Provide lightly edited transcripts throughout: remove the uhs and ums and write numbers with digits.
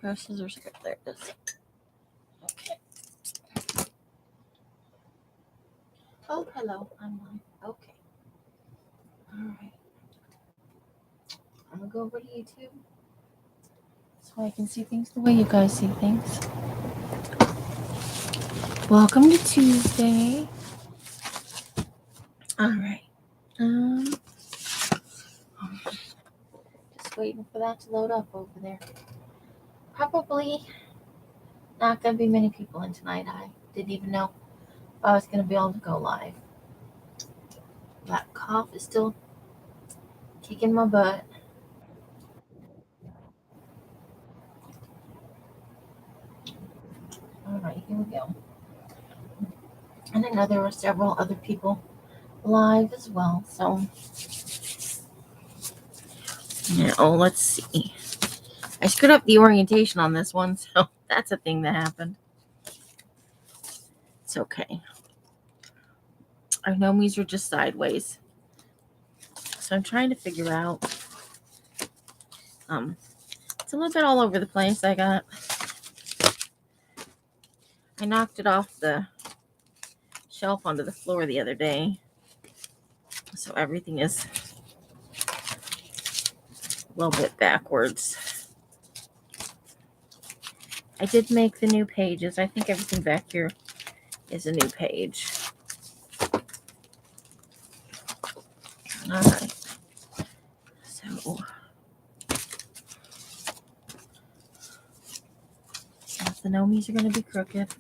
pair of scissors. There it is. Okay. Oh, hello. I'm on. Okay. All right. I'm going to go over to YouTube so I can see things the way you guys see things. Welcome to Tuesday. All right. Just waiting for that to load up over there. Probably not going to be many people in tonight. I didn't even know if I was going to be able to go live. That cough is still kicking my butt. All right, here we go. And I know there were several other people live as well. So, now let's see. I screwed up the orientation on this one, so that's a thing that happened. It's okay. Our gnomies are just sideways. So I'm trying to figure out. It's a little bit all over the place. I knocked it off the shelf onto the floor the other day. So everything is a little bit backwards. I did make the new pages. I think everything back here is a new page. All right. So the gnomies are going to be crooked.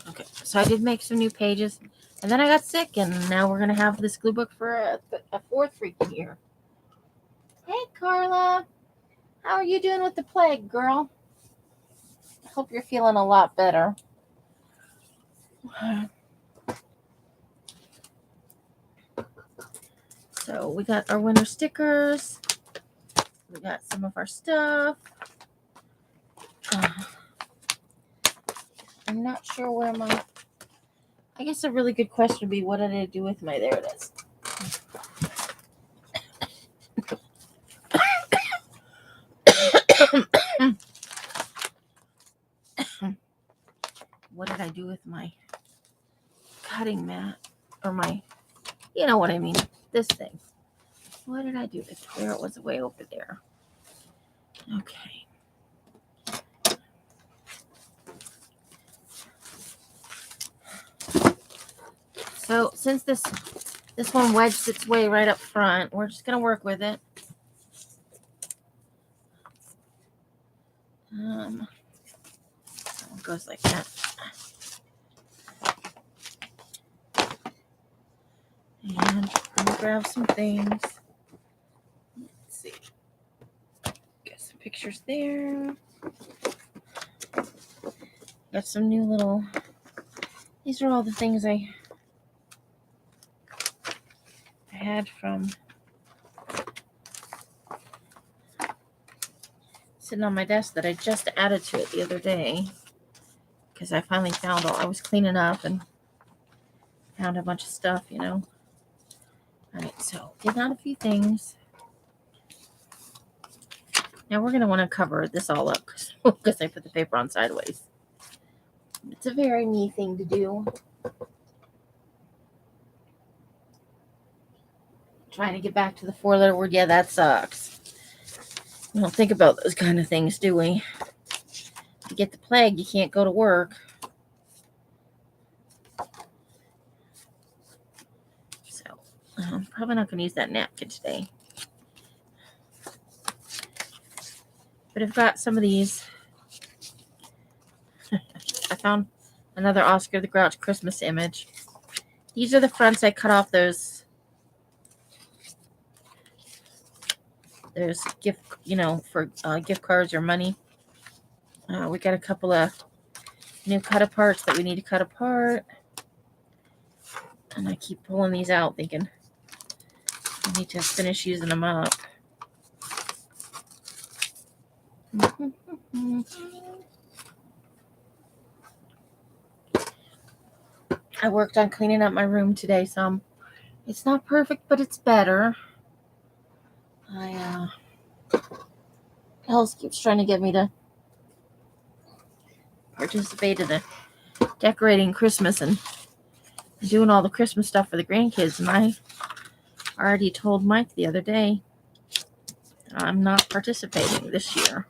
Okay, so I did make some new pages, and then I got sick, and now we're going to have this glue book for a fourth freaking year. Hey, Carla. How are you doing with the plague, girl? I hope you're feeling a lot better. So we got our winter stickers. We got some of our stuff. I'm not sure where my... I guess a really good question would be, what did I do with my... There it is. What did I do with my cutting mat? Or my... You know what I mean. This thing. What did I do with it? There it was, way over there. Okay. So since this one wedged its way right up front, we're just going to work with it. It goes like that. And I'm going to grab some things. Let's see. Got some pictures there. Got some new little... These are all the things I had from sitting on my desk that I just added to it the other day, because I finally found I was cleaning up and found a bunch of stuff, you know. All right, so did out a few things. Now we're going to want to cover this all up because I put the paper on sideways. It's a very me thing to do. Trying to get back to the 4-letter word. Yeah, that sucks. We don't think about those kind of things, do we? If you get the plague, you can't go to work. So I'm probably not going to use that napkin today. But I've got some of these. I found another Oscar the Grouch Christmas image. These are the fronts I cut off those gift, for gift cards or money. We got a couple of new cut aparts that we need to cut apart. And I keep pulling these out thinking I need to finish using them up. I worked on cleaning up my room today some. It's not perfect, but it's better. Else keeps trying to get me to participate in the decorating Christmas and doing all the Christmas stuff for the grandkids. And I already told Mike the other day I'm not participating this year.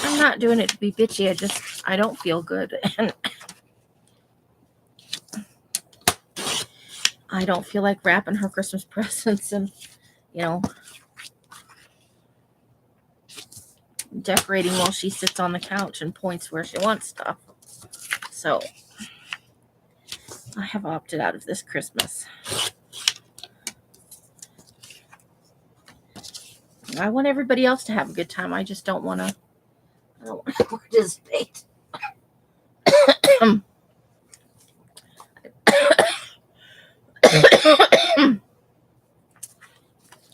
I'm not doing it to be bitchy. I don't feel good. And I don't feel like wrapping her Christmas presents and, decorating while she sits on the couch and points where she wants stuff. So I have opted out of this Christmas. I want everybody else to have a good time. I just don't want to participate.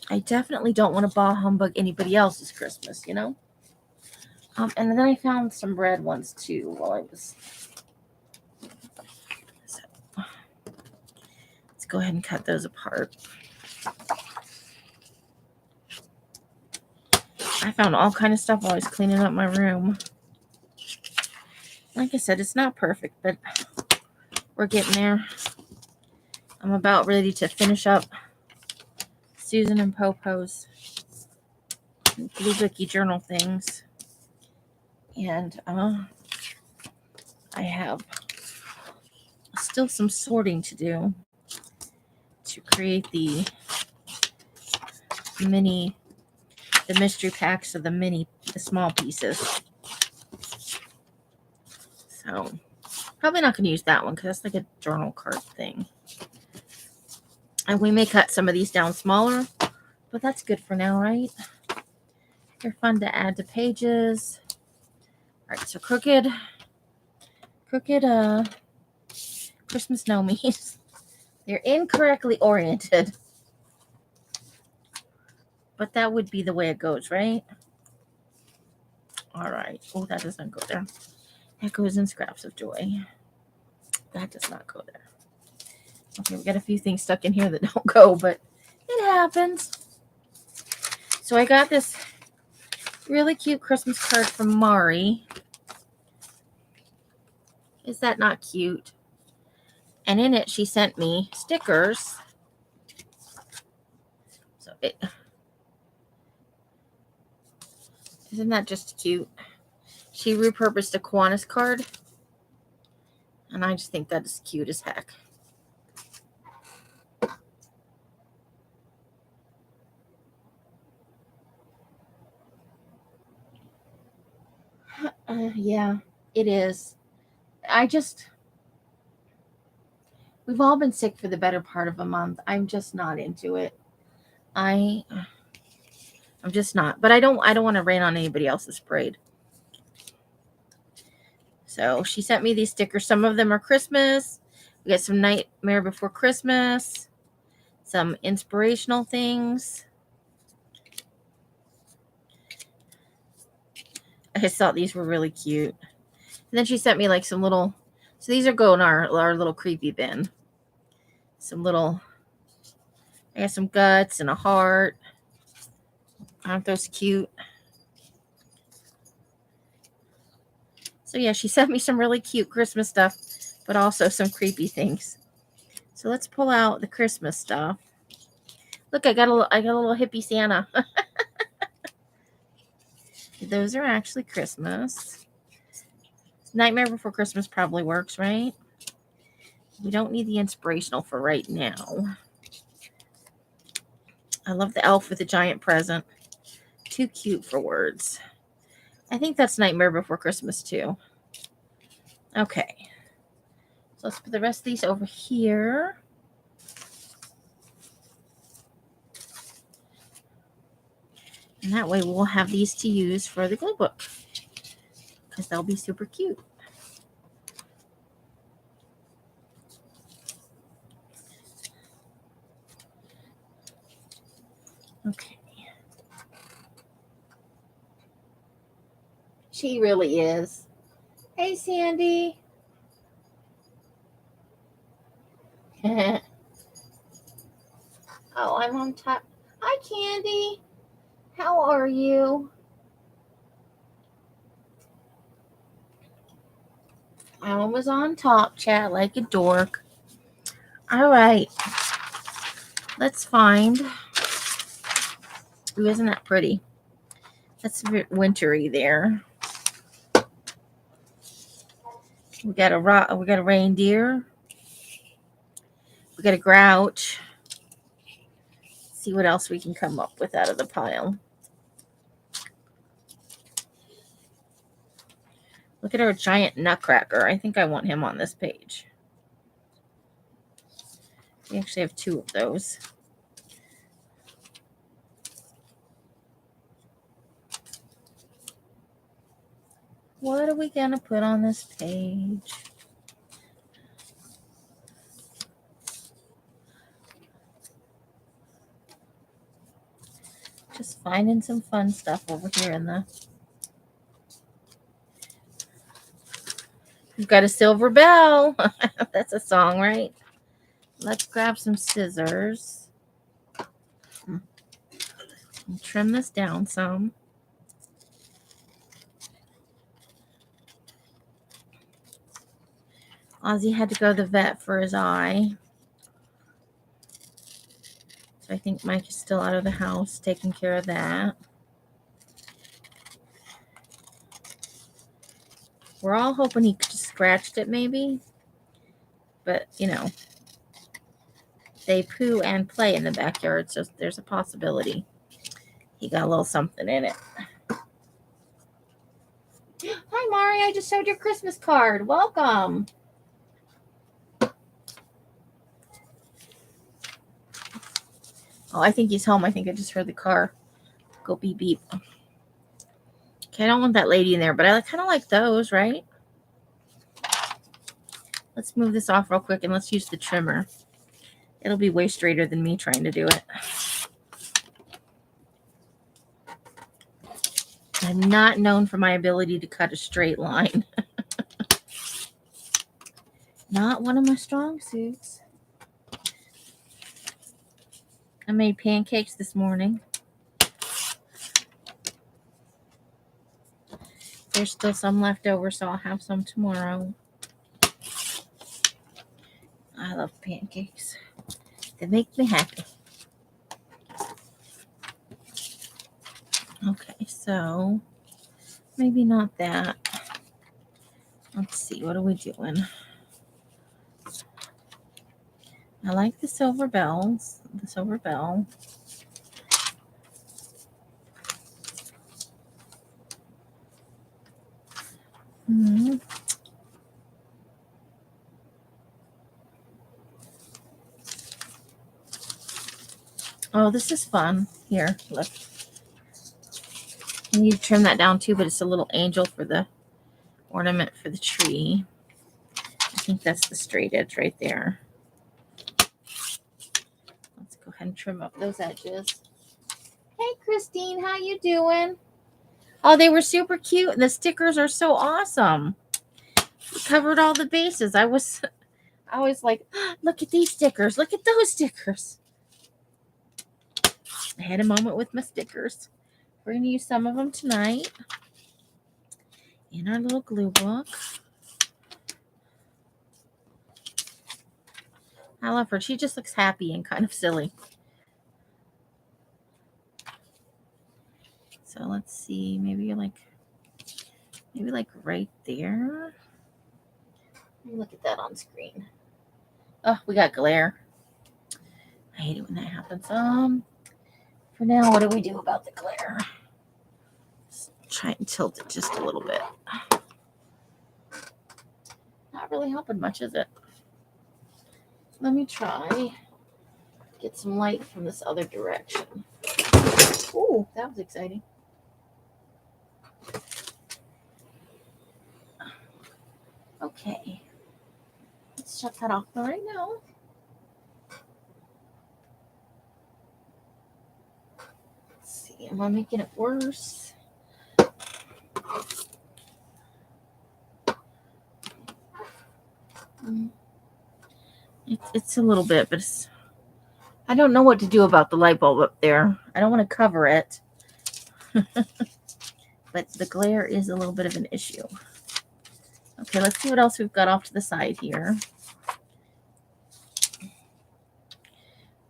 I definitely don't want to bah humbug anybody else's Christmas, And then I found some red ones too while I was. So, let's go ahead and cut those apart. I found all kind of stuff while I was cleaning up my room. Like I said, it's not perfect, but we're getting there. I'm about ready to finish up Susan and Popo's Blue Bookie journal things. And I have still some sorting to do to create the mystery packs of the small pieces. So probably not going to use that one because that's like a journal card thing. And we may cut some of these down smaller, but that's good for now, right? They're fun to add to pages. All right, so crooked Christmas nomies. They're incorrectly oriented. But that would be the way it goes, right? All right. Oh, that doesn't go there. That goes in Scraps of Joy. That does not go there. Okay, we got a few things stuck in here that don't go, but it happens. So I got this really cute Christmas card from Mari. Is that not cute? And in it, she sent me stickers. So isn't that just cute? She repurposed a Kiwanis card. And I just think that is cute as heck. Yeah, it is. We've all been sick for the better part of a month. I'm just not into it. I'm just not. But I don't want to rain on anybody else's parade. So she sent me these stickers. Some of them are Christmas. We got some Nightmare Before Christmas. Some inspirational things. I just thought these were really cute. And then she sent me like some little, so these are going in our little creepy bin. Some little, I got some guts and a heart. Aren't those cute? So yeah, she sent me some really cute Christmas stuff, but also some creepy things. So let's pull out the Christmas stuff. Look, I got a little hippie Santa. Those are actually Christmas. Nightmare Before Christmas probably works, right? We don't need the inspirational for right now. I love the elf with the giant present. Too cute for words. I think that's Nightmare Before Christmas too. Okay. So let's put the rest of these over here. And that way we'll have these to use for the glue book. Because they'll be super cute. Okay. She really is. Hey, Sandy. Oh, I'm on top. Hi, Candy. How are you? I was on top, chat, like a dork. All right. Let's find. Ooh, isn't that pretty? That's a bit wintry there. We got a reindeer. We got a grouch. Let's see what else we can come up with out of the pile. Look at our giant nutcracker. I think I want him on this page. We actually have 2 of those. What are we going to put on this page? Just finding some fun stuff over here in the... We've got a silver bell. That's a song, right? Let's grab some scissors. And trim this down some. Ozzy had to go to the vet for his eye. So I think Mike is still out of the house taking care of that. We're all hoping he just scratched it maybe. But, you know, they poo and play in the backyard, so there's a possibility he got a little something in it. Hi, Mari. I just showed your Christmas card. Welcome. Oh, I think he's home. I think I just heard the car go beep, beep. Okay, I don't want that lady in there, but I kind of like those, right? Let's move this off real quick and let's use the trimmer. It'll be way straighter than me trying to do it. I'm not known for my ability to cut a straight line. Not one of my strong suits. I made pancakes this morning. There's still some left over, so I'll have some tomorrow. I love pancakes. They make me happy. Okay, so maybe not that. Let's see, what are we doing? I like the silver bells. The silver bell. Mm-hmm. Oh, this is fun. Here, look. I need to trim that down too, but it's a little angel for the ornament for the tree. I think that's the straight edge right there. Let's go ahead and trim up those edges. Hey, Christine, how you doing? Oh, they were super cute. The stickers are so awesome. We covered all the bases. I was like, look at these stickers. Look at those stickers. I had a moment with my stickers. We're going to use some of them tonight in our little glue book. I love her. She just looks happy and kind of silly. So let's see. Maybe like right there. Let me look at that on screen. Oh, we got glare. I hate it when that happens. For now, what do we do about the glare? Let's try and tilt it just a little bit. Not really helping much, is it? Let me try. Get some light from this other direction. Ooh, that was exciting. Okay. Let's shut that off right now. Let's see. Am I making it worse? It's a little bit, but it's I don't know what to do about the light bulb up there. I don't want to cover it. But the glare is a little bit of an issue. Okay, let's see what else we've got off to the side here.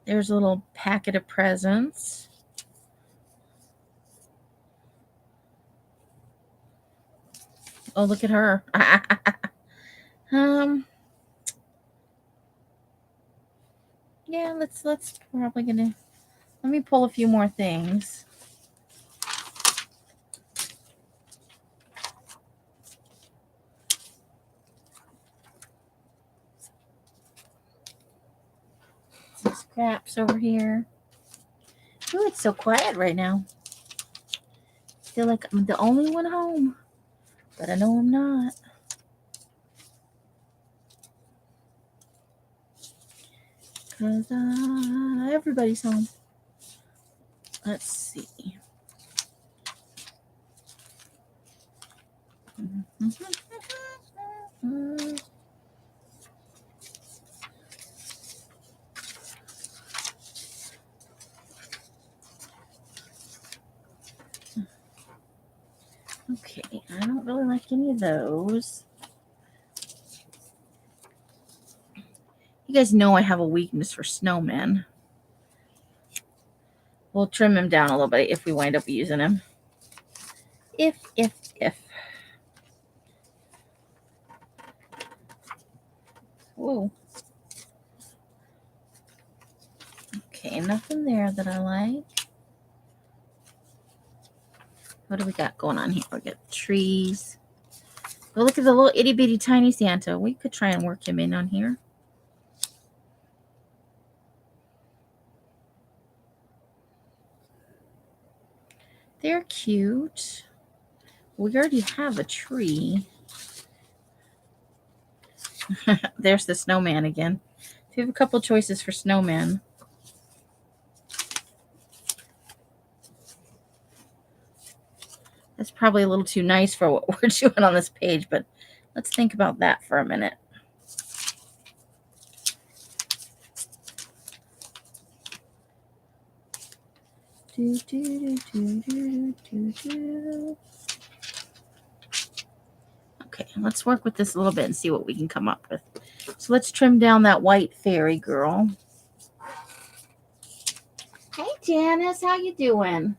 There's a little packet of presents. Oh, look at her. Yeah, let's probably gonna, let me pull a few more things. Some scraps over here. Ooh, it's so quiet right now. I feel like I'm the only one home, but I know I'm not. Because everybody's home. Let's see. Okay, I don't really like any of those. You guys know I have a weakness for snowmen. We'll trim him down a little bit if we wind up using him. If. Whoa. Okay, nothing there that I like. What do we got going on here? We got trees. Oh, look at the little itty bitty tiny Santa. We could try and work him in on here. They're cute. We already have a tree. There's the snowman again. So we have a couple choices for snowman. That's probably a little too nice for what we're doing on this page, but let's think about that for a minute. Okay, let's work with this a little bit and see what we can come up with. So let's trim down that white fairy girl. Hey, Janice, how you doing?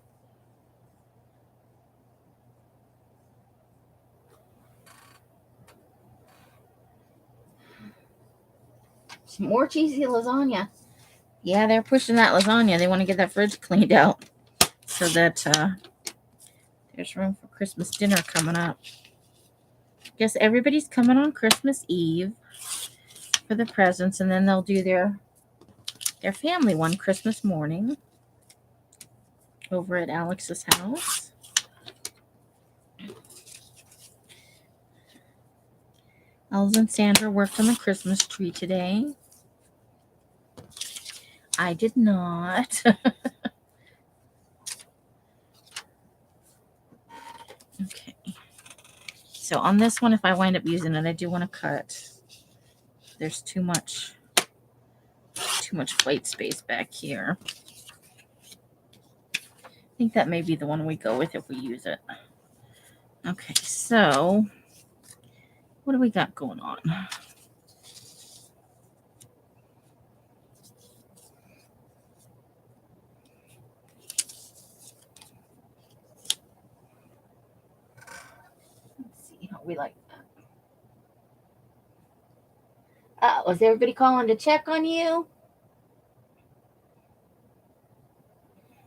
Some more cheesy lasagna. Yeah, they're pushing that lasagna. They want to get that fridge cleaned out so that there's room for Christmas dinner coming up. Guess everybody's coming on Christmas Eve for the presents, and then they'll do their family one Christmas morning over at Alex's house. Els and Sandra worked on the Christmas tree today. I did not. Okay. So on this one, if I wind up using it, I do want to cut. There's too much white space back here. I think that may be the one we go with if we use it. Okay, so what do we got going on? Let's see how we like that. Was everybody calling to check on you?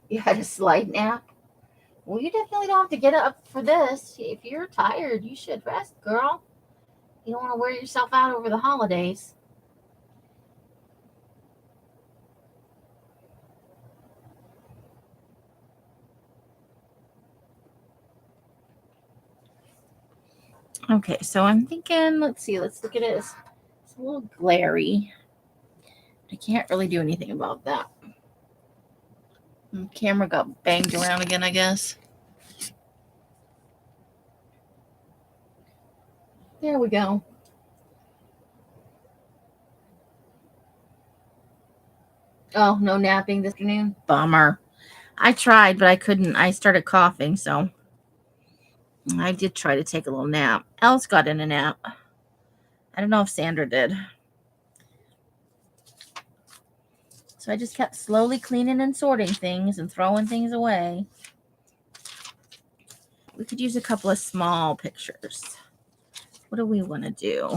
You had a slight nap? Well, you definitely don't have to get up for this. If you're tired, you should rest, girl. You don't want to wear yourself out over the holidays. Okay, so I'm thinking, let's see, let's look at it. It's a little glary. I can't really do anything about that. The camera got banged around again, I guess. There we go. Oh, no napping this afternoon? Bummer. I tried, but I couldn't. I started coughing, so I did try to take a little nap. Els got in a nap. I don't know if Sandra did. So I just kept slowly cleaning and sorting things and throwing things away. We could use a couple of small pictures. What do we want to do?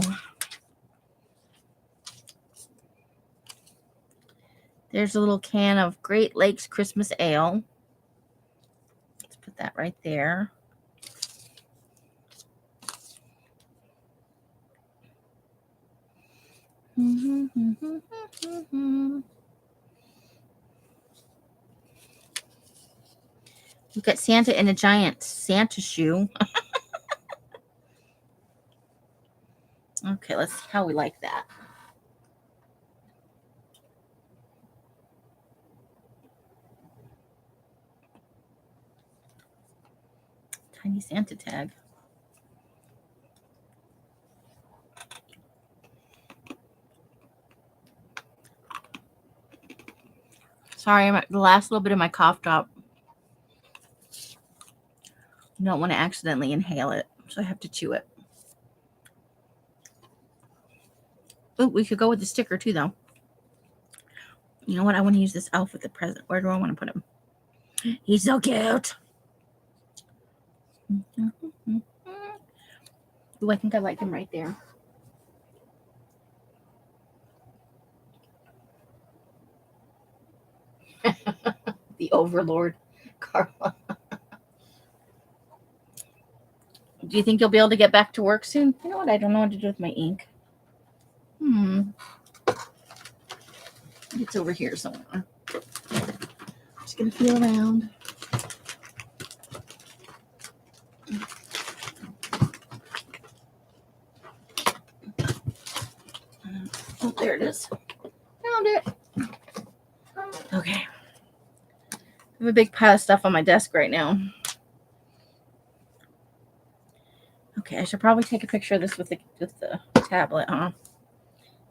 There's a little can of Great Lakes Christmas Ale. Let's put that right there. We've got Santa in a giant Santa shoe. Okay, let's see how we like that. Tiny Santa tag. Sorry, the last little bit of my cough drop. I don't want to accidentally inhale it, so I have to chew it. Oh, we could go with the sticker too, though. You know what? I want to use this elf with the present. Where do I want to put him? He's so cute. Oh, I think I like him right there. The Overlord, Carla. Do you think you'll be able to get back to work soon? You know what? I don't know what to do with my ink. It's over here somewhere. Just gonna feel around. Oh, there it is. Found it. Okay. I have a big pile of stuff on my desk right now. Okay, I should probably take a picture of this with the tablet, huh?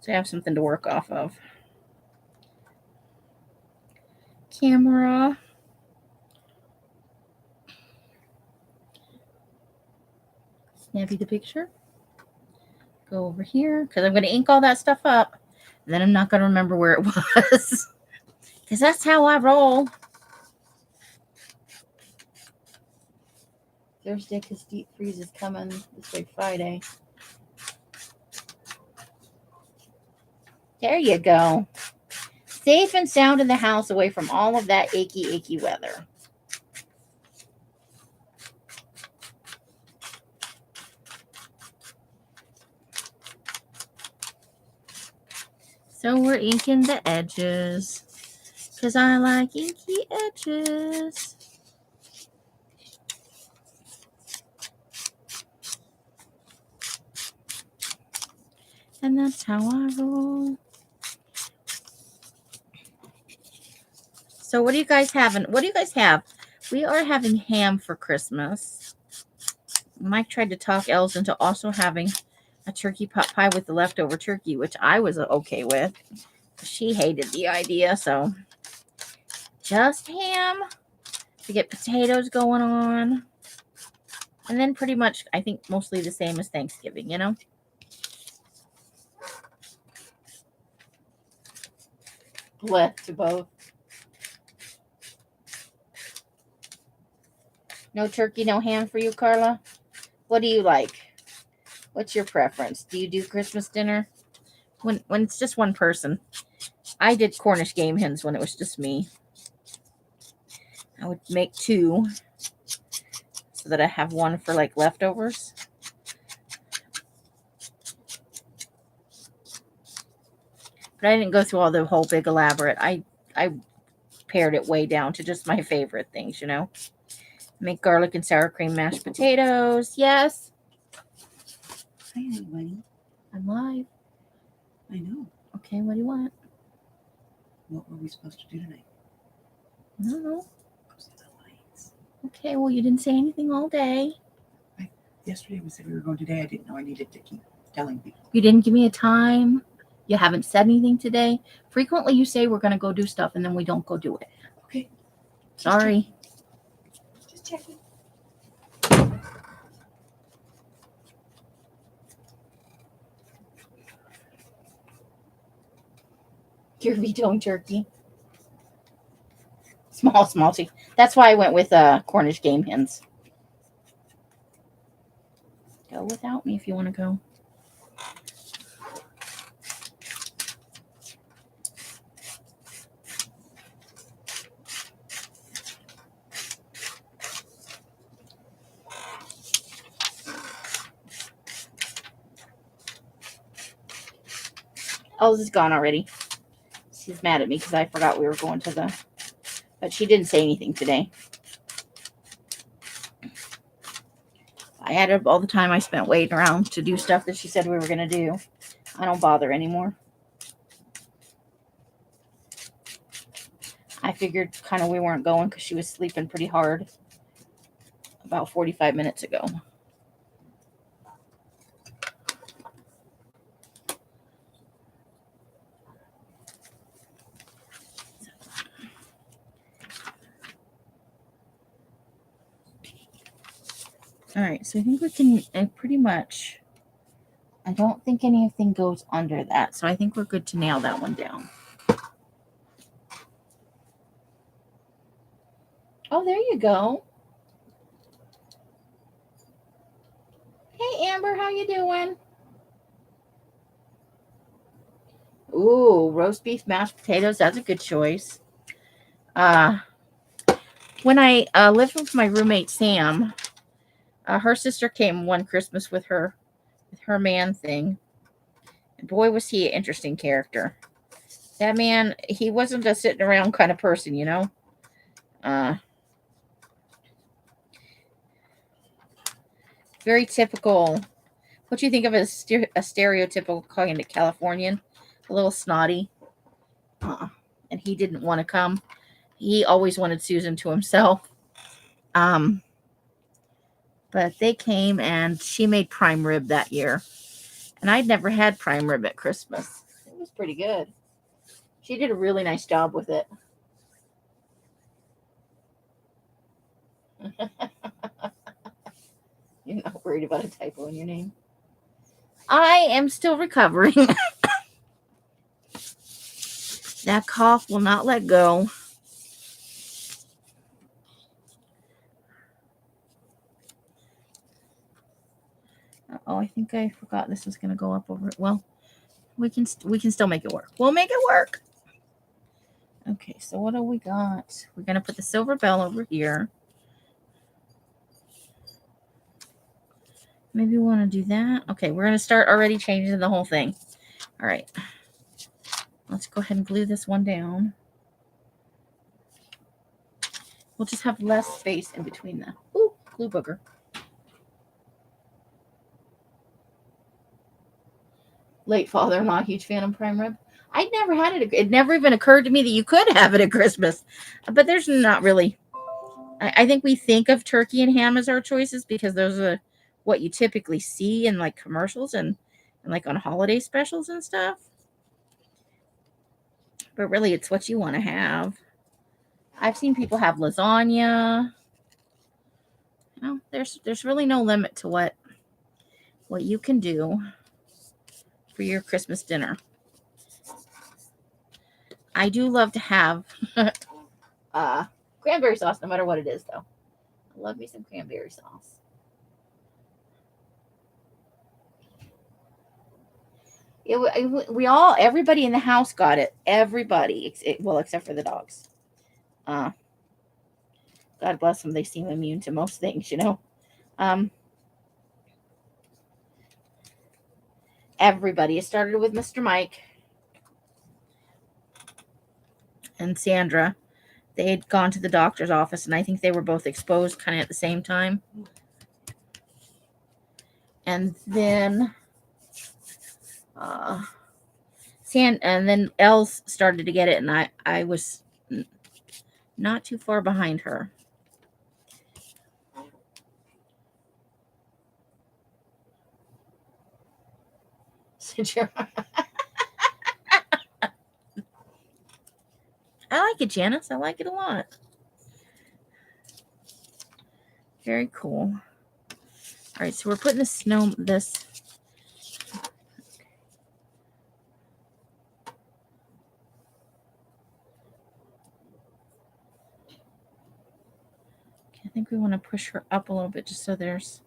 So I have something to work off of. Camera. Snappy the picture. Go over here because I'm going to ink all that stuff up. And then I'm not going to remember where it was because that's how I roll. Thursday because deep freeze is coming this big Friday. There you go. Safe and sound in the house away from all of that achy weather. So we're inking the edges because I like inky edges. And that's how I roll. So what do you guys having? What do you guys have? We are having ham for Christmas. Mike tried to talk Els into also having a turkey pot pie with the leftover turkey, which I was okay with. She hated the idea, so just ham to get potatoes going on. And then pretty much, I think, mostly the same as Thanksgiving, you know? Bleh to both. No turkey, no ham for you, Carla? What do you like? What's your preference? Do you do Christmas dinner? When it's just one person. I did Cornish game hens when it was just me. I would make 2 so that I have one for like leftovers. But I didn't go through all the whole big elaborate. I pared it way down to just my favorite things, you know. Make garlic and sour cream mashed potatoes. Yes. Hi, everybody. I'm live. I know. Okay, what do you want? What were we supposed to do tonight? I don't know. Go see the lights. Okay, well, you didn't say anything all day. Yesterday we said we were going today. I didn't know I needed to keep telling people. You didn't give me a time. You haven't said anything today. Frequently you say we're going to go do stuff and then we don't go do it. Okay. Sorry. Just checking. You're vetoing turkey. Small chicken. That's why I went with Cornish game hens. Go without me if you want to go. Ellis is gone already. She's mad at me because I forgot we were going to the... But she didn't say anything today. I added up all the time I spent waiting around to do stuff that she said we were going to do. I don't bother anymore. I figured kind of we weren't going because she was sleeping pretty hard about 45 minutes ago. All right, so I think we can pretty much... I don't think anything goes under that, so I think we're good to nail that one down. Oh, there you go. Hey, Amber, how you doing? Ooh, roast beef, mashed potatoes. That's a good choice. When I lived with my roommate, Sam, her sister came one Christmas with her man thing. And boy, was he an interesting character. That man, he wasn't a sitting around kind of person, you know. Very typical. What do you think of as a stereotypical kind of Californian? A little snotty. And he didn't want to come. He always wanted Susan to himself. But they came and she made prime rib that year. And I'd never had prime rib at Christmas. It was pretty good. She did a really nice job with it. You're not worried about a typo in your name? I am still recovering. That cough will not let go. Oh, I think I forgot this was going to go up over it. Well, we can still make it work. We'll make it work. Okay, so what do we got? We're going to put the silver bell over here. Maybe we want to do that. Okay, we're going to start already changing the whole thing. All right. Let's go ahead and glue this one down. We'll just have less space in between the... Ooh, glue booger. Late father-in-law, huge fan of prime rib. I'd never had it. It never even occurred to me that you could have it at Christmas. But there's not really... I think we think of turkey and ham as our choices because those are what you typically see in like commercials and like on holiday specials and stuff. But really, it's what you want to have. I've seen people have lasagna. You know, there's really no limit to what you can do for your Christmas dinner. I do love to have cranberry sauce, no matter what it is, though. I love me some cranberry sauce. Everybody in the house got it. Everybody, well, except for the dogs. God bless them. They seem immune to most things, you know. Everybody. It started with Mr. Mike and Sandra. They had gone to the doctor's office, and I think they were both exposed kind of at the same time. And then and then Els started to get it, and I was not too far behind her. like it, Janice. I like it a lot. Very cool. All right, so we're putting this. I think we want to push her up a little bit just so there's,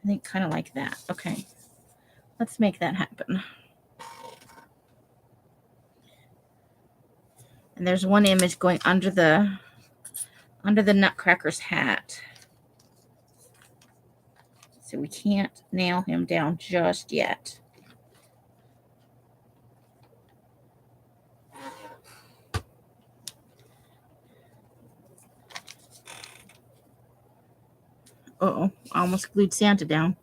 I think kind of like that. Okay, let's make that happen. And there's one image going under the Nutcracker's hat. So we can't nail him down just yet. Uh-oh, I almost glued Santa down.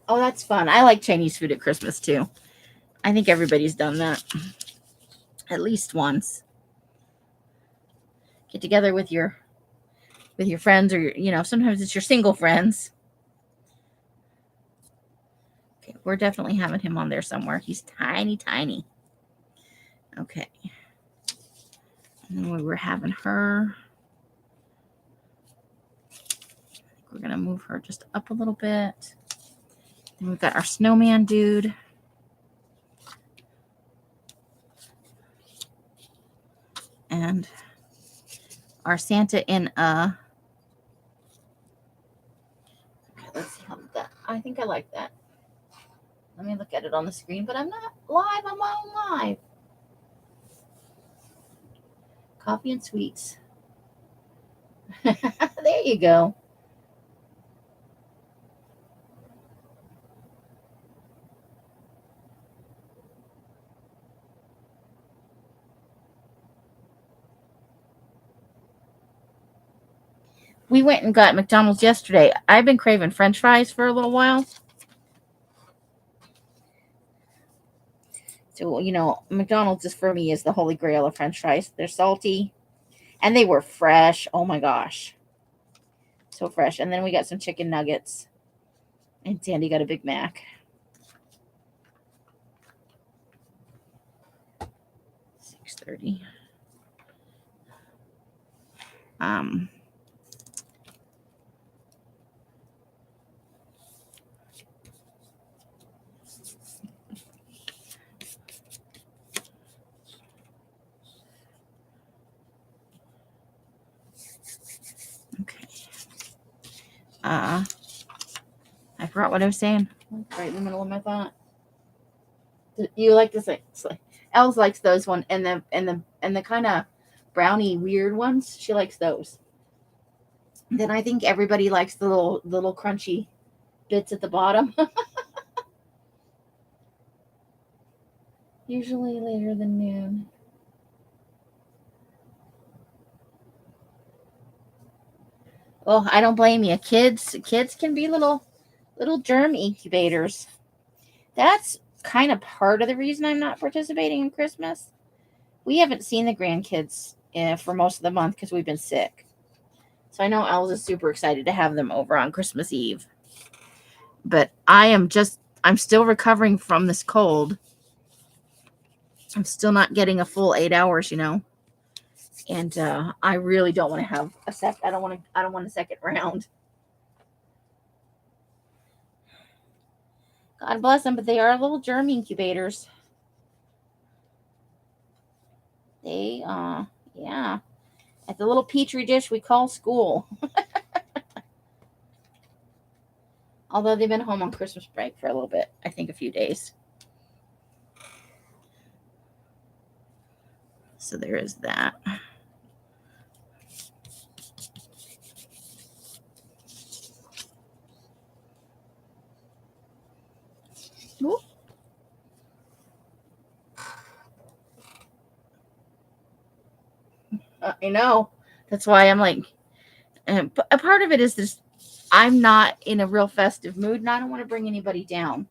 Oh, that's fun. I like Chinese food at Christmas too. I think everybody's done that at least once. Get together with your friends, or sometimes it's your single friends. Okay, we're definitely having him on there somewhere. He's tiny, tiny. Okay. And then we were having her. We're going to move her just up a little bit. Then we've got our snowman dude. And our Santa in a... Okay, let's see how that... I think I like that. Let me look at it on the screen, but I'm not live. I'm on live. Coffee and sweets. There you go. We went and got McDonald's yesterday. I've been craving French fries for a little while. So, McDonald's is for me is the holy grail of French fries. They're salty and they were fresh. Oh my gosh. So fresh. And then we got some chicken nuggets and Sandy got a Big Mac. 6:30. Okay. I forgot what I was saying. Right in the middle of my thought. You like this? Els likes those one, and the kind of brownie weird ones. She likes those. Then I think everybody likes the little crunchy bits at the bottom. Usually later than noon. Well, I don't blame you. Kids can be little germ incubators. That's kind of part of the reason I'm not participating in Christmas. We haven't seen the grandkids for most of the month because we've been sick. So I know Els is super excited to have them over on Christmas Eve. But I'm still recovering from this cold. I'm still not getting a full 8 hours, And I really don't want to have I don't want a second round. God bless them, but they are little germ incubators. They yeah. At the little petri dish we call school. Although they've been home on Christmas break for a little bit. I think a few days. So there is that. Ooh. I know. That's why I'm like, a part of it is this. I'm not in a real festive mood, and I don't want to bring anybody down.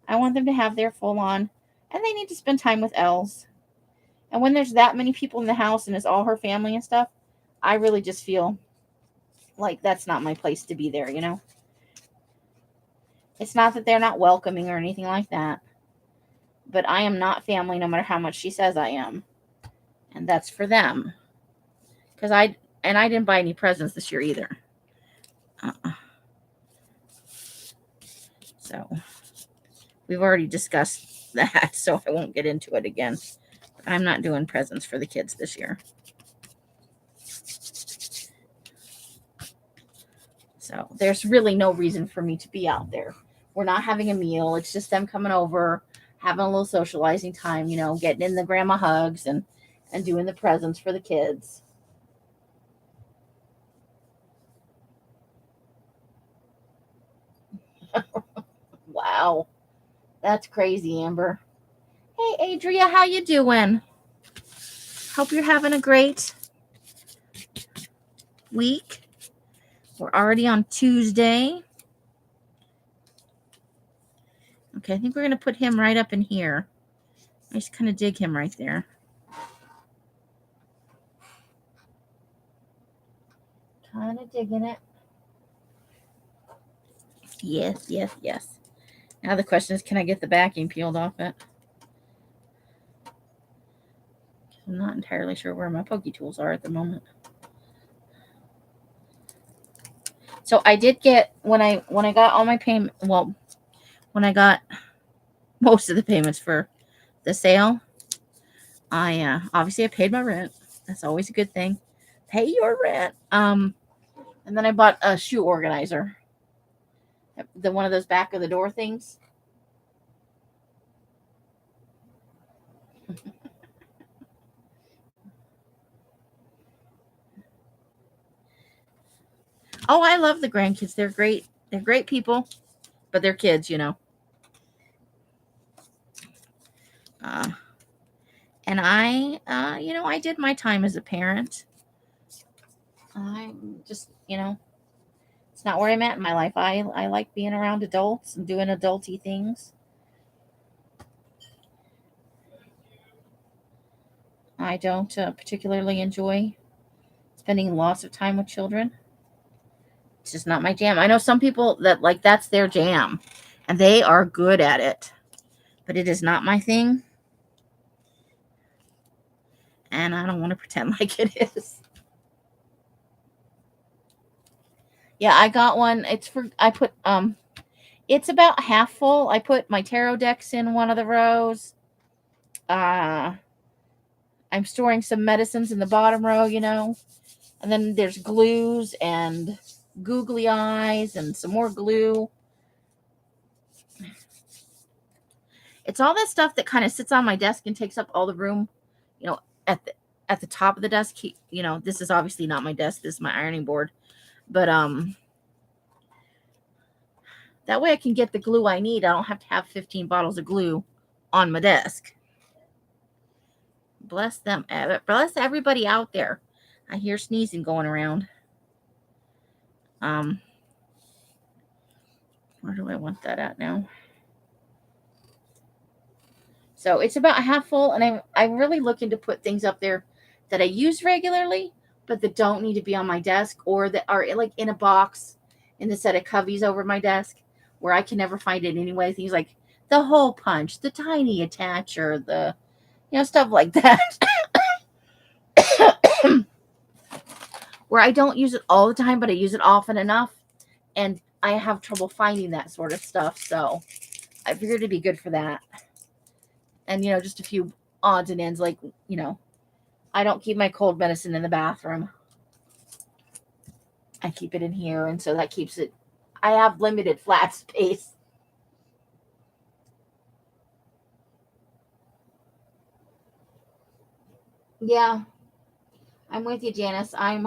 I want them to have their full on, and they need to spend time with Els. And when there's that many people in the house and it's all her family and stuff, I really just feel like that's not my place to be there, you know? It's not that they're not welcoming or anything like that, but I am not family no matter how much she says I am. And that's for them. Because I didn't buy any presents this year either. So we've already discussed that, so I won't get into it again. I'm not doing presents for the kids this year. So there's really no reason for me to be out there. We're not having a meal. It's just them coming over, having a little socializing time, you know, getting in the grandma hugs and doing the presents for the kids. Wow. That's crazy, Amber. Hey, Adria, how you doing? Hope you're having a great week. We're already on Tuesday. Okay, I think we're going to put him right up in here. I just kind of dig him right there. Kind of digging it. Yes, yes, yes. Now the question is, can I get the backing peeled off it? I'm not entirely sure where my pokey tools are at the moment. So I did get, when I got all my payment, well, when I got most of the payments for the sale, I obviously I paid my rent. That's always a good thing. Pay your rent. And then I bought a shoe organizer. The one of those back of the door things. Oh, I love the grandkids. They're great. They're great people, but they're kids, you know. And I, you know, I did my time as a parent. I'm just, you know, it's not where I'm at in my life. I like being around adults and doing adulty things. I don't particularly enjoy spending lots of time with children. It's just not my jam. I know some people that like that's their jam and they are good at it, but it is not my thing. And I don't want to pretend like it is. Yeah, I got one. I put it's about half full. I put my tarot decks in one of the rows. I'm storing some medicines in the bottom row, you know. And then there's glues and googly eyes and some more glue. It's all that stuff that kind of sits on my desk and takes up all the room, you know, at the top of the desk. You know, this is obviously not my desk. This is my ironing board. But that way I can get the glue I need. I don't have to have 15 bottles of glue on my desk. Bless them. Bless everybody out there. I hear sneezing going around. Where do I want that at now? So it's about half full, and I'm really looking to put things up there that I use regularly, but that don't need to be on my desk or that are like in a box in the set of coveys over my desk where I can never find it anyway. Things like the hole punch, the tiny attacher, the, you know, stuff like that. Where I don't use it all the time, but I use it often enough. And I have trouble finding that sort of stuff. So I figured it'd be good for that. And, you know, just a few odds and ends. Like, you know, I don't keep my cold medicine in the bathroom. I keep it in here. And so that keeps it. I have limited flat space. Yeah. I'm with you, Janice. I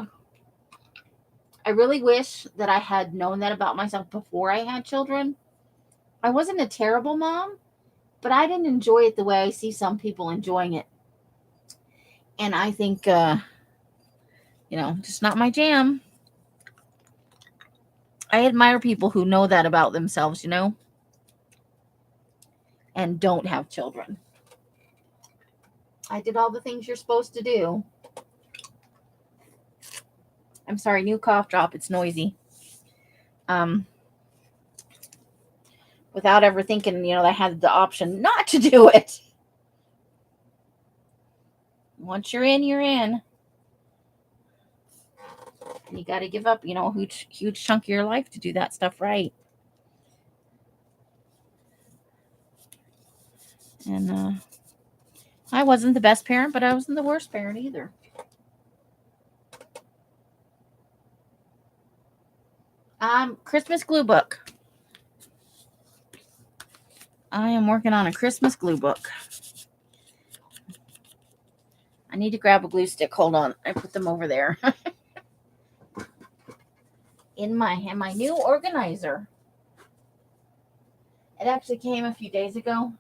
really wish that I had known that about myself before I had children. I wasn't a terrible mom, but I didn't enjoy it the way I see some people enjoying it. And I think, you know, just not my jam. I admire people who know that about themselves, you know, and don't have children. I did all the things you're supposed to do. I'm sorry, new cough drop. It's noisy. Without ever thinking, I had the option not to do it. Once you're in, you're in. You got to give up, a huge chunk of your life to do that stuff right. And I wasn't the best parent, but I wasn't the worst parent either. Christmas glue book. I am working on a Christmas glue book. I need to grab a glue stick. Hold on. I put them over there. in my new organizer. It actually came a few days ago,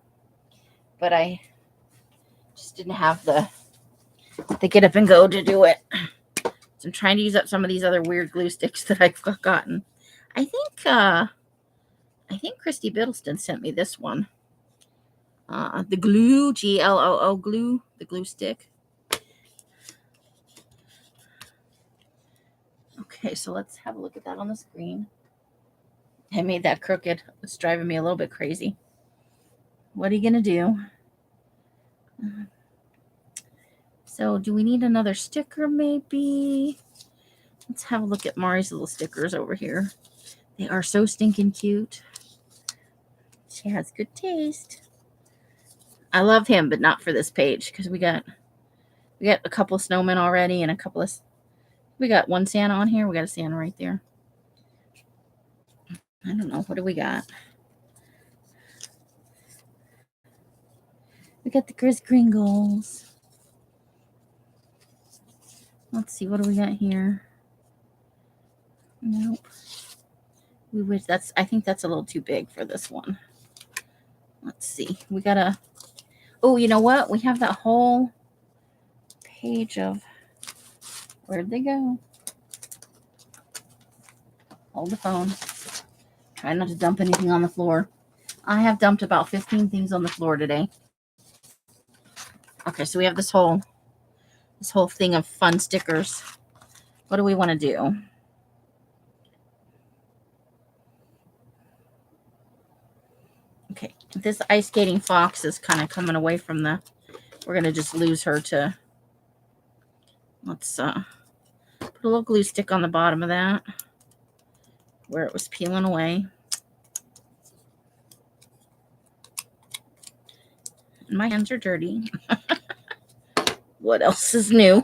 but I just didn't have the get up and go to do it. So I'm trying to use up some of these other weird glue sticks that I've gotten. I think Christy Biddleston sent me this one. The glue, GLOO glue, the glue stick. Okay, so let's have a look at that on the screen. I made that crooked. It's driving me a little bit crazy. What are you going to do? So do we need another sticker maybe? Let's have a look at Mari's little stickers over here. They are so stinking cute. She has good taste. I love him, but not for this page because we got a couple of snowmen already and we got one Santa on here. We got a Santa right there. I don't know. What do we got? We got the Kris Kringles. Let's see. What do we got here? Nope. I think that's a little too big for this one. Let's see. We got oh, you know what? We have that whole page of, where'd they go? Hold the phone. Try not to dump anything on the floor. I have dumped about 15 things on the floor today. Okay, so we have this whole thing of fun stickers. What do we want to do? Okay, this ice skating fox is kind of coming away from we're going to just lose her to, let's put a little glue stick on the bottom of that where it was peeling away. And my hands are dirty. What else is new?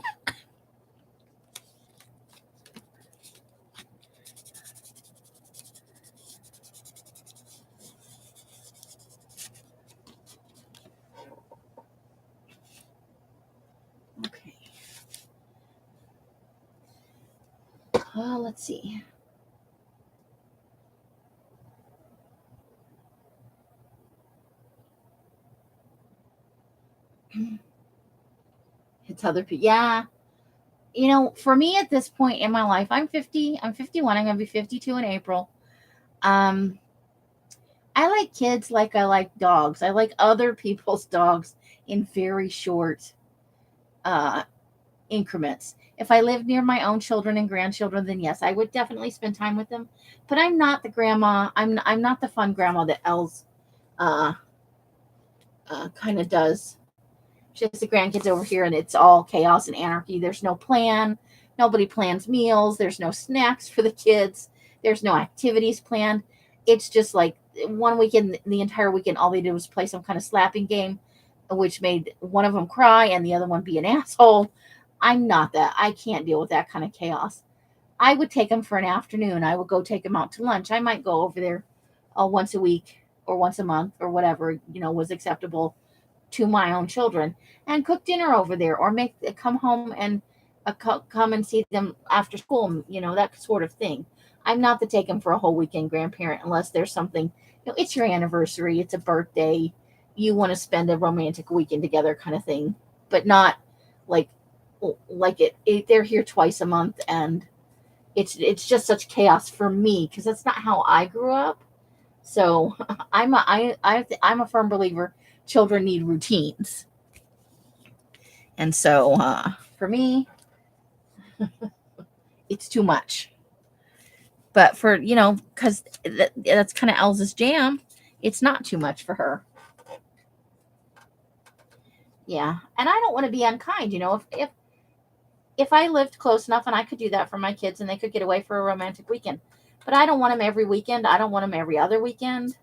Okay. Let's see. It's other people. Yeah. For me at this point in my life, I'm 50. I'm 51. I'm going to be 52 in April. I like kids like I like dogs. I like other people's dogs in very short increments. If I lived near my own children and grandchildren, then yes, I would definitely spend time with them. But I'm not the grandma. I'm not the fun grandma that Els kind of does. She has the grandkids over here, and it's all chaos and anarchy. There's no plan. Nobody plans meals. There's no snacks for the kids. There's no activities planned. It's just like one weekend, the entire weekend, all they did was play some kind of slapping game, which made one of them cry and the other one be an asshole. I'm not that. I can't deal with that kind of chaos. I would take them for an afternoon. I would go take them out to lunch. I might go over there once a week or once a month or whatever, was acceptable to my own children, and cook dinner over there, or come home and come and see them after school, that sort of thing. I'm not the take them for a whole weekend grandparent unless there's something, it's your anniversary, it's a birthday, you want to spend a romantic weekend together kind of thing, but not like they're here twice a month, and it's just such chaos for me because that's not how I grew up. So I'm a firm believer children need routines. And so for me, it's too much. But for, because that's kind of Elsa's jam, it's not too much for her. Yeah. And I don't want to be unkind, if I lived close enough and I could do that for my kids and they could get away for a romantic weekend. But I don't want them every weekend. I don't want them every other weekend.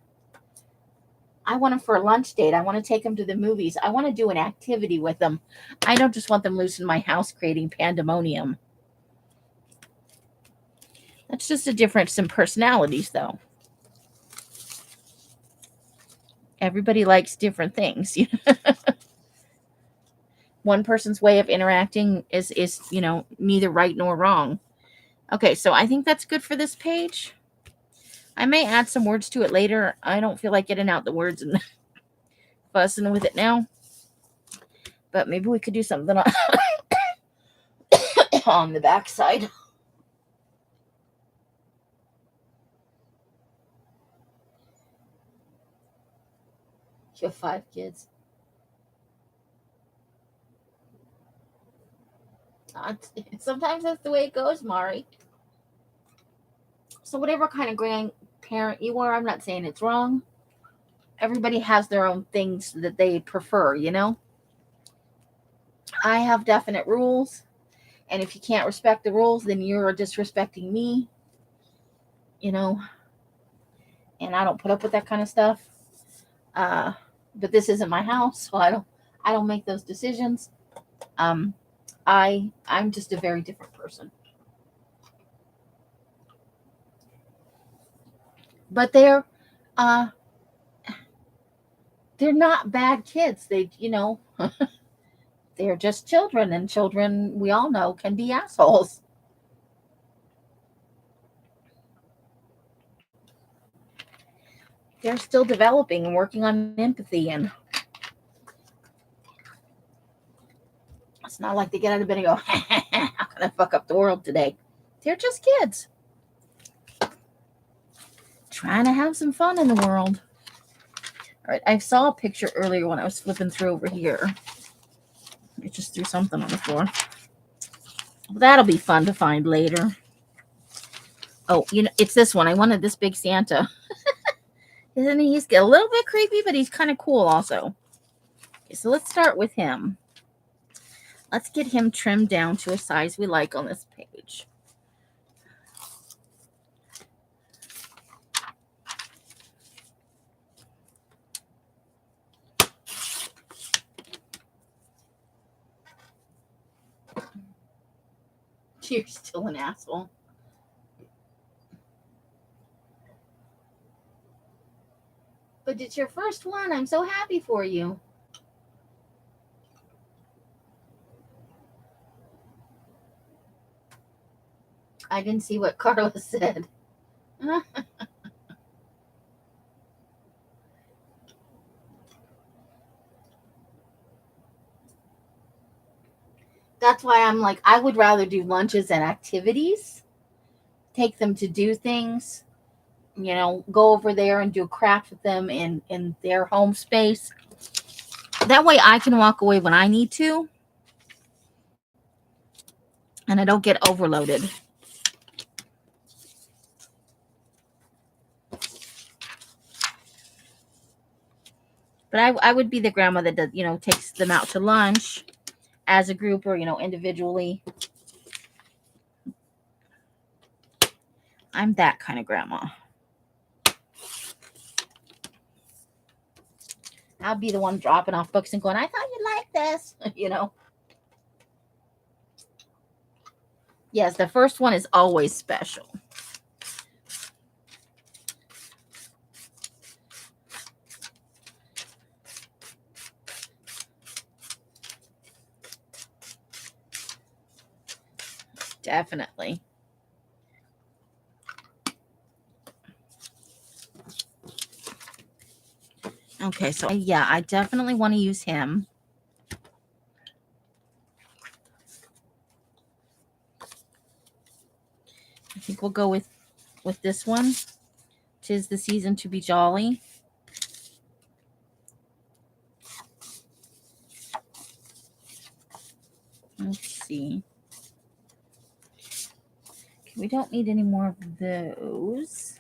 I want them for a lunch date. I want to take them to the movies. I want to do an activity with them. I don't just want them loose in my house creating pandemonium. That's just a difference in personalities, though. Everybody likes different things. One person's way of interacting is neither right nor wrong. Okay, so I think that's good for this page. I may add some words to it later. I don't feel like getting out the words and fussing with it now. But maybe we could do something on the back side. You have 5 kids. Sometimes that's the way it goes, Mari. So whatever kind of grandparent you are, I'm not saying it's wrong. Everybody has their own things that they prefer, I have definite rules. And if you can't respect the rules, then you're disrespecting me, and I don't put up with that kind of stuff. But this isn't my house, so I don't make those decisions. I'm just a very different person. But they're not bad kids. They, they're just children, and children, we all know, can be assholes. They're still developing and working on empathy, and it's not like they get out of bed and go, how can I fuck up the world today? They're just kids trying to have some fun in the world. All right, I saw a picture earlier when I was flipping through over here. I just threw something on the floor. That'll be fun to find later. Oh, it's this one. I wanted this big Santa. Isn't he? He's a little bit creepy, but he's kind of cool also. Okay, so let's start with him. Let's get him trimmed down to a size we like on this page. You're still an asshole. But it's your first one. I'm so happy for you. I didn't see what Carla said. That's why I'm like, I would rather do lunches and activities. Take them to do things. Go over there and do craft with them in their home space. That way I can walk away when I need to. And I don't get overloaded. But I would be the grandma that does, takes them out to lunch as a group or, individually. I'm that kind of grandma. I'll be the one dropping off books and going, I thought you'd like this, Yes, the first one is always special. Definitely. Okay, so yeah, I definitely want to use him. I think we'll go with this one. 'Tis the season to be jolly. Let's see. Okay, we don't need any more of those.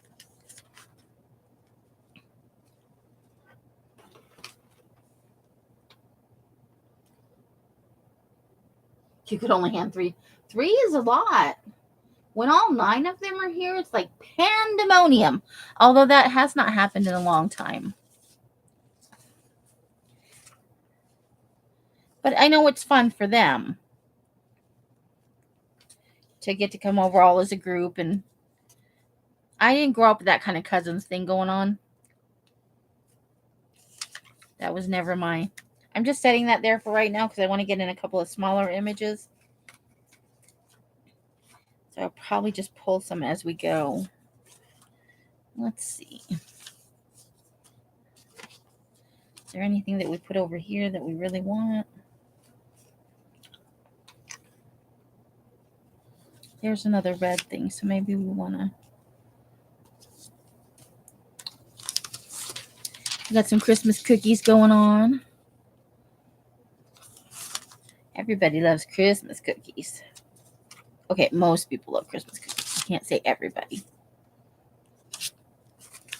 You could only hand 3. 3 is a lot. When all 9 of them are here, it's like pandemonium. Although that has not happened in a long time. But I know it's fun for them to get to come over all as a group. And I didn't grow up with that kind of cousins thing going on. That was never mine. I'm just setting that there for right now because I want to get in a couple of smaller images. So I'll probably just pull some as we go. Let's see. Is there anything that we put over here that we really want? There's another red thing, so maybe we want to. We got some Christmas cookies going on. Everybody loves Christmas cookies. Okay, most people love Christmas cookies. I can't say everybody.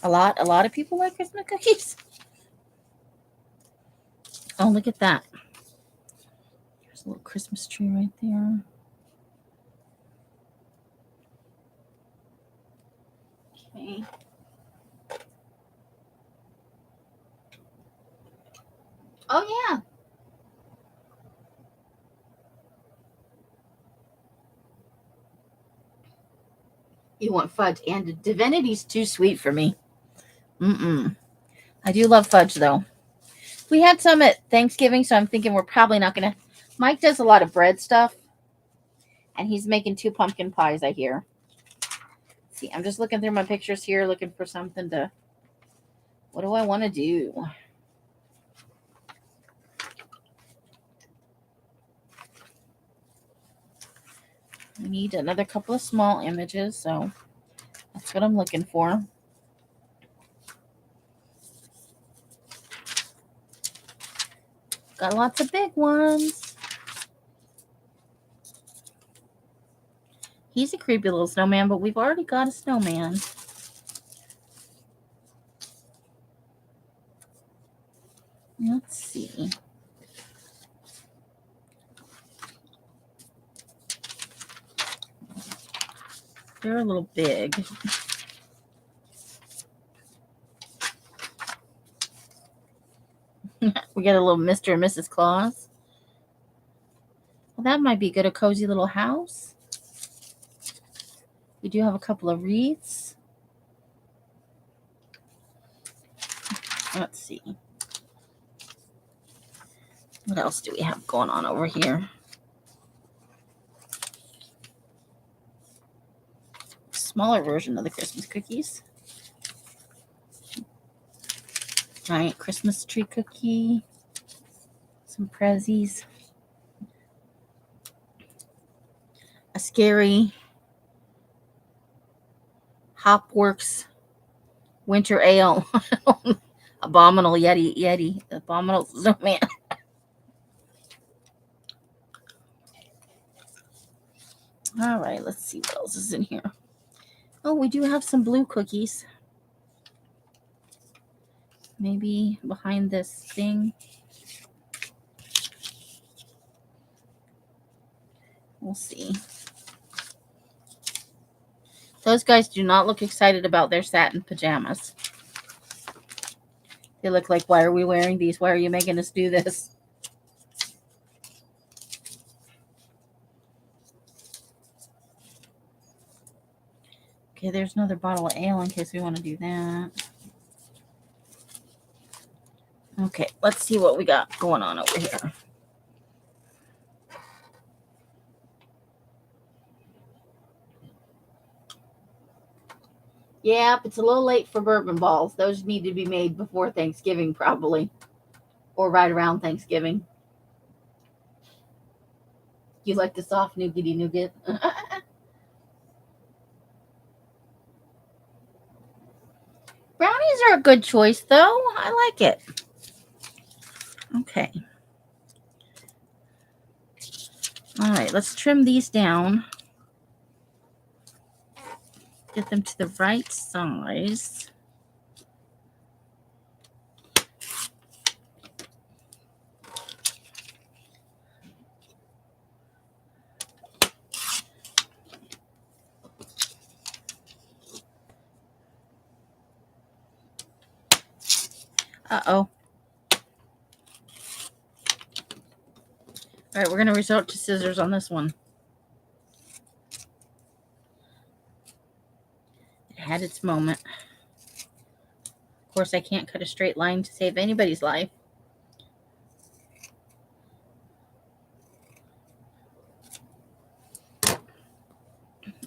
A lot of people like Christmas cookies. Oh, look at that. There's a little Christmas tree right there. Okay. Oh, yeah. You want fudge, and Divinity's too sweet for me. I do love fudge, though. We had some at Thanksgiving, so I'm thinking we're probably not going to. Mike does a lot of bread stuff, and he's making 2 pumpkin pies, I hear. See, I'm just looking through my pictures here, looking for something to. What do I want to do? I need another couple of small images, so that's what I'm looking for. Got lots of big ones. He's a creepy little snowman, but we've already got a snowman. Let's see. They're a little big. We got a little Mr. and Mrs. Claus. Well, that might be good. A cozy little house. We do have a couple of wreaths. Let's see. What else do we have going on over here? Smaller version of the Christmas cookies. Giant Christmas tree cookie. Some prezzies. A scary Hopworks winter ale. Abominable Yeti. Abominable snowman. All right, let's see what else is in here. Oh, we do have some blue cookies. Maybe behind this thing. We'll see. Those guys do not look excited about their satin pajamas. They look like, why are we wearing these? Why are you making us do this? Okay, there's another bottle of ale in case we want to do that. Okay, let's see what we got going on over here. Yep, it's a little late for bourbon balls. Those need to be made before Thanksgiving, probably. Or right around Thanksgiving. You like the soft nougat? Brownies are a good choice, though. I like it. Okay. All right, let's trim these down. Get them to the right size. Uh-oh. All right, we're going to resort to scissors on this one. It had its moment. Of course, I can't cut a straight line to save anybody's life.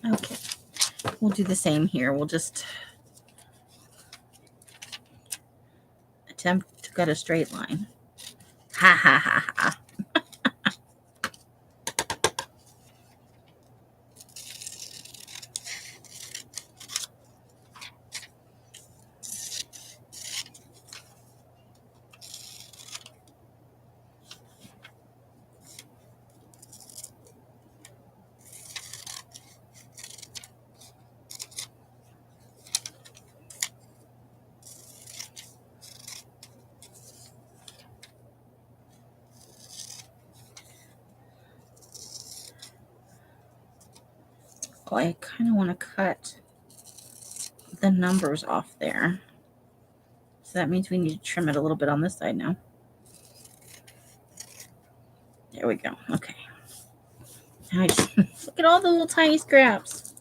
Okay, we'll do the same here. We'll just attempt to cut a straight line. Ha ha ha ha. Oh, I kind of want to cut the numbers off there. So that means we need to trim it a little bit on this side now. There we go. Okay. Now I just look at all the little tiny scraps.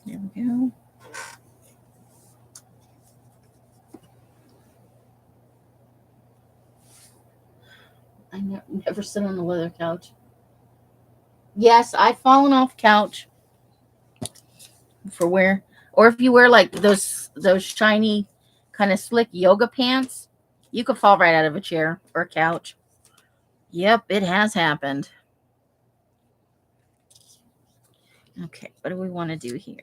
There we go. I never sit on the leather couch. Yes, I've fallen off couch for wear. Or if you wear like those shiny kind of slick yoga pants, you could fall right out of a chair or a couch. Yep, it has happened. Okay, what do we want to do here?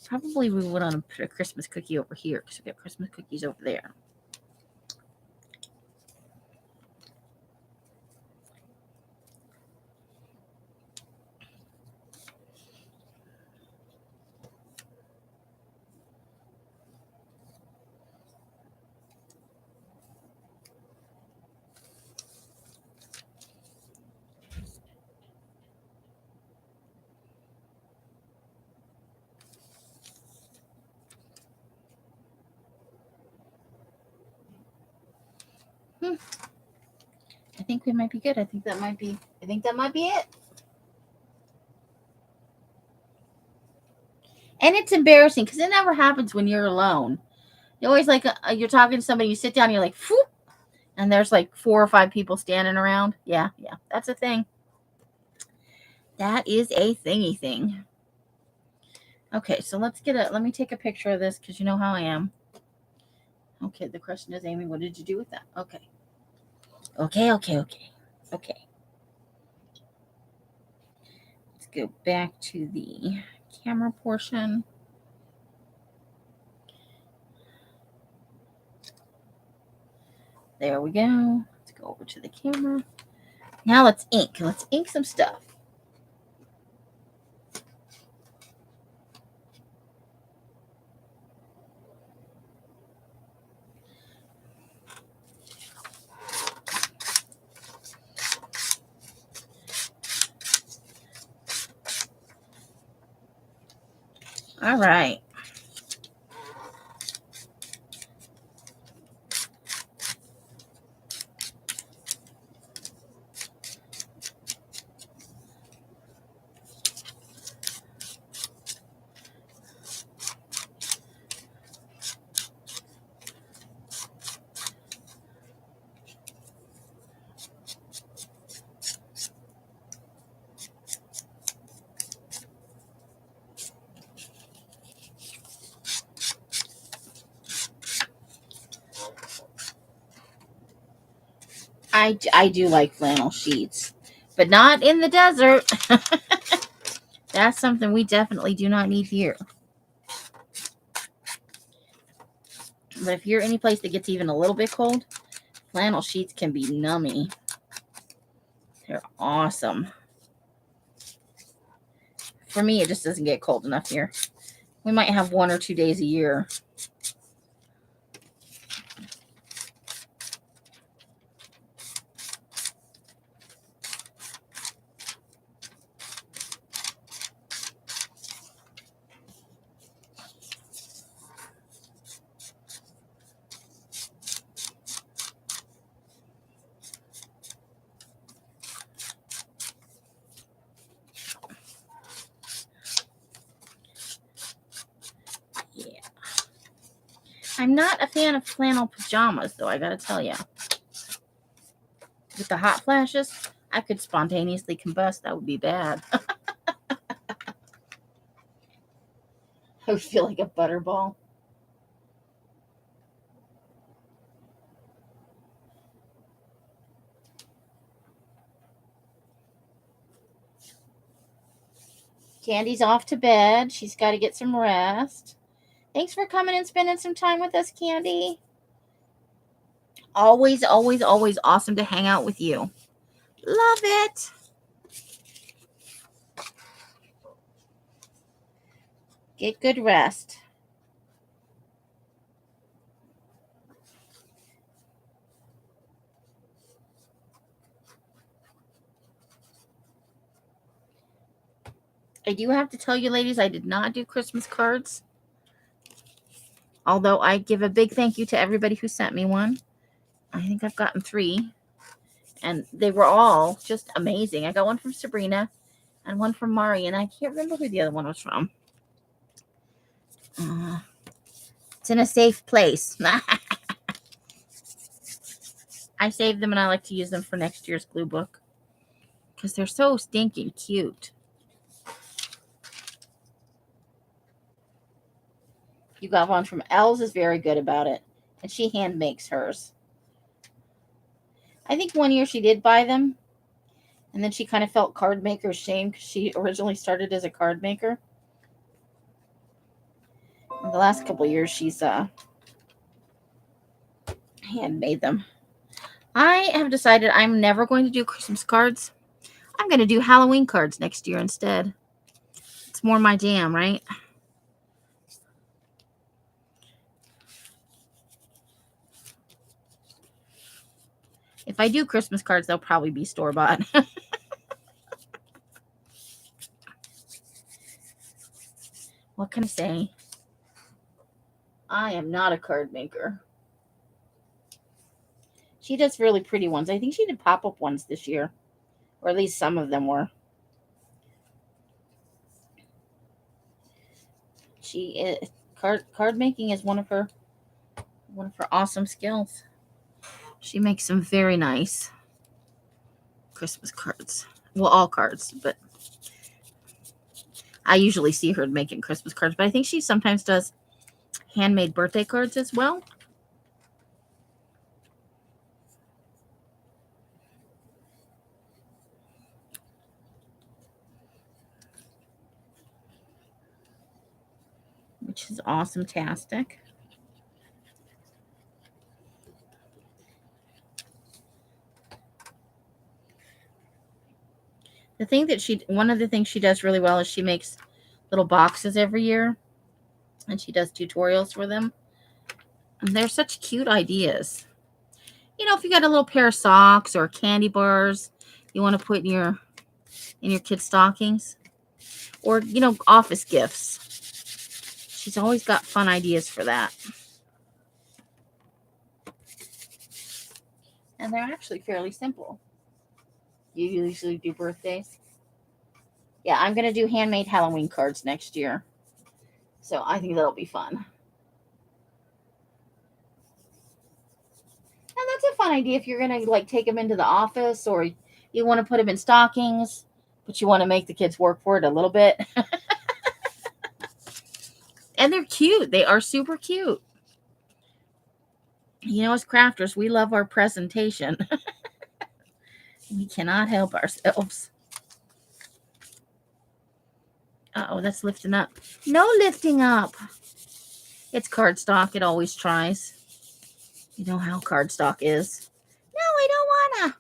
Probably we would want to put a Christmas cookie over here because we got Christmas cookies over there. I think we might be good. I think that might be it. And it's embarrassing because it never happens when you're alone. You always like you're talking to somebody, you sit down, you're like, whoop, and there's like 4 or 5 people standing around. Yeah, that's a thing. That is a thingy thing. Okay, so let me take a picture of this because you know how I am. Okay, the question is, Amy, what did you do with that? Okay. Let's go back to the camera portion. There we go. Let's go over to the camera. Now let's ink. Let's ink some stuff. All right. I do like flannel sheets, but not in the desert. That's something we definitely do not need here. But if you're any place that gets even a little bit cold, flannel sheets can be nummy. They're awesome. For me, it just doesn't get cold enough here. We might have 1 or 2 days a year. Yeah. I'm not a fan of flannel pajamas, though, I gotta tell you. With the hot flashes, I could spontaneously combust. That would be bad. I would feel like a butterball. Candy's off to bed. She's got to get some rest. Thanks for coming and spending some time with us, Candy. Always, always, always awesome to hang out with you. Love it. Get good rest. I do have to tell you, ladies, I did not do Christmas cards. Although I give a big thank you to everybody who sent me one. I think I've gotten 3. And they were all just amazing. I got one from Sabrina and one from Mari. And I can't remember who the other one was from. It's in a safe place. I saved them and I like to use them for next year's glue book. Because they're so stinking cute. You got one from Els is very good about it. And she hand makes hers. I think one year she did buy them. And then she kind of felt card maker's shame because she originally started as a card maker. In the last couple of years, she's handmade them. I have decided I'm never going to do Christmas cards. I'm going to do Halloween cards next year instead. It's more my jam, right? If I do Christmas cards, they'll probably be store-bought. What can I say? I am not a card maker. She does really pretty ones. I think she did pop-up ones this year. Or at least some of them were. Card making is one of her awesome skills. She makes some very nice Christmas cards. Well, all cards, but I usually see her making Christmas cards. But I think she sometimes does handmade birthday cards as well. Which is awesome-tastic. One of the things she does really well is she makes little boxes every year. And she does tutorials for them. And they're such cute ideas. You know, if you got a little pair of socks or candy bars you want to put in your kids' stockings. Or, office gifts. She's always got fun ideas for that. And they're actually fairly simple. You usually do birthdays? Yeah, I'm going to do handmade Halloween cards next year. So I think that'll be fun. And that's a fun idea if you're going to take them into the office or you want to put them in stockings, but you want to make the kids work for it a little bit. And they're cute. They are super cute. As crafters, we love our presentation. We cannot help ourselves. Uh-oh, that's lifting up. No lifting up. It's cardstock. It always tries. You know how cardstock is. No, I don't wanna.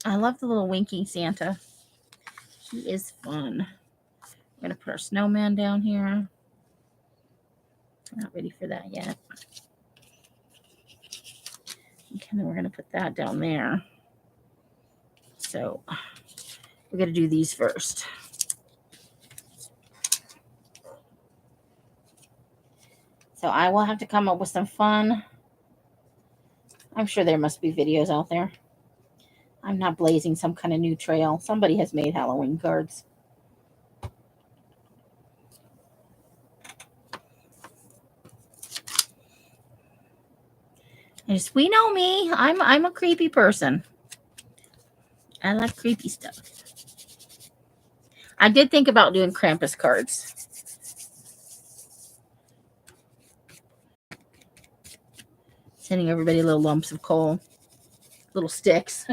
I love the little winky Santa. He is fun. I'm going to put our snowman down here. Not ready for that yet. Okay, then we're going to put that down there. So we're going to do these first. So I will have to come up with some fun. I'm sure there must be videos out there. I'm not blazing some kind of new trail. Somebody has made Halloween cards. We know me. I'm a creepy person. I like creepy stuff. I did think about doing Krampus cards. Sending everybody little lumps of coal. Little sticks.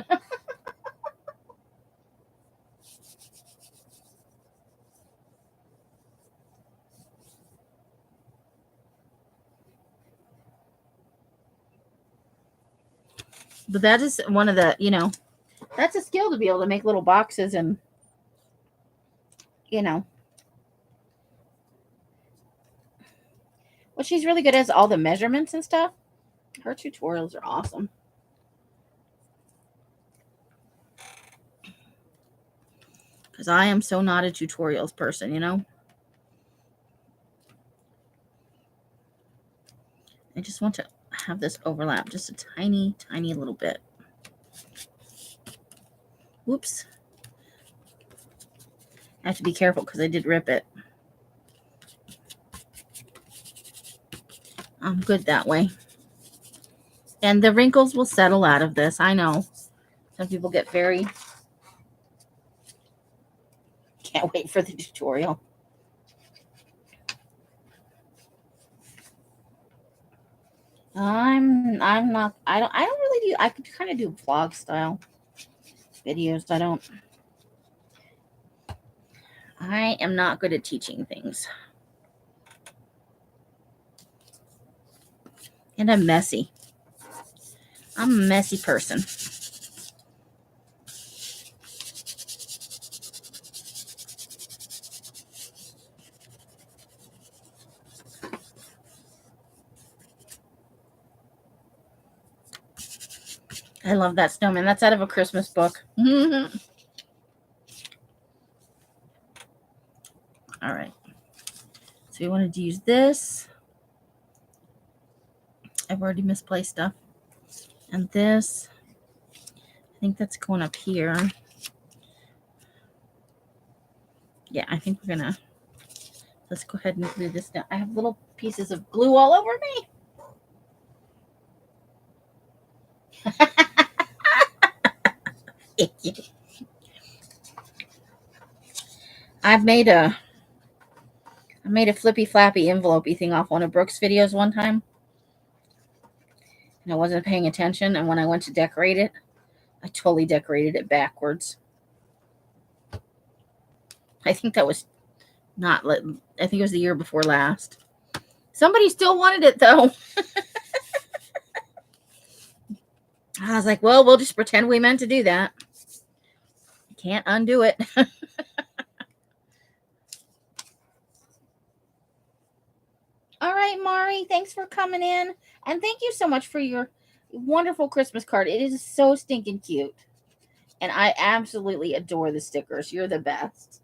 But that is one of the, that's a skill to be able to make little boxes and, What she's really good at is all the measurements and stuff. Her tutorials are awesome. Because I am so not a tutorials person, I just want to have this overlap just a tiny, tiny little bit. Whoops. I have to be careful because I did rip it. I'm good that way. And the wrinkles will settle out of this. I know. Some people get very... Can't wait for the tutorial. I'm not... I don't really do... I could kind of do vlog style videos. I am not good at teaching things. And I'm messy. I'm a messy person. I love that snowman. That's out of a Christmas book. All right. So we wanted to use this. I've already misplaced stuff. And this. I think that's going up here. Yeah, I think we're going to... Let's go ahead and glue this down. I have little pieces of glue all over me. I made a flippy flappy envelopey thing off one of Brooke's videos one time. And I wasn't paying attention. And when I went to decorate it, I totally decorated it backwards. I think that was I think it was the year before last. Somebody still wanted it though. I was like, well, we'll just pretend we meant to do that. Can't undo it. All right, Mari, thanks for coming in. And thank you so much for your wonderful Christmas card. It is so stinking cute. And I absolutely adore the stickers. You're the best.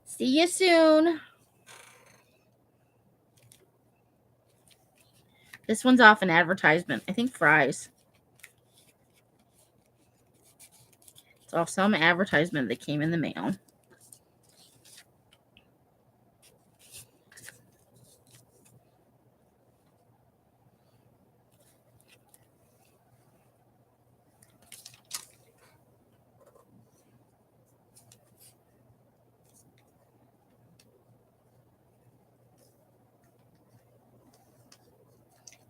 See you soon. This one's off an advertisement. I think Fry's. It's off some advertisement that came in the mail.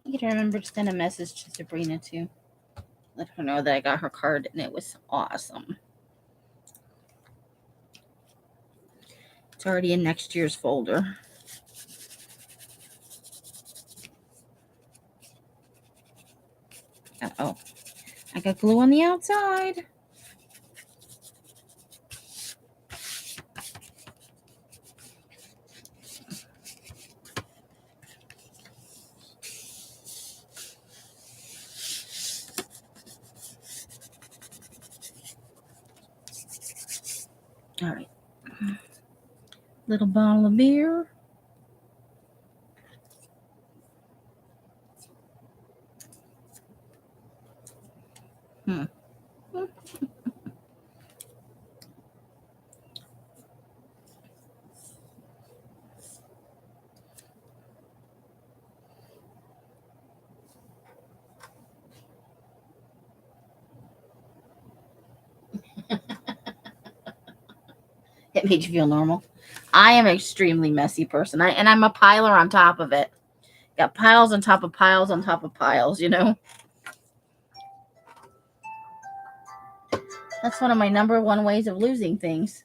You gotta remember to send a message to Sabrina too. Let her know that I got her card and it was awesome. It's already in next year's folder. Uh-oh. I got glue on the outside. All right. Little bottle of beer. It made you feel normal. I am an extremely messy person. I'm a piler on top of it. Got piles on top of piles on top of piles, you know? That's one of my number one ways of losing things.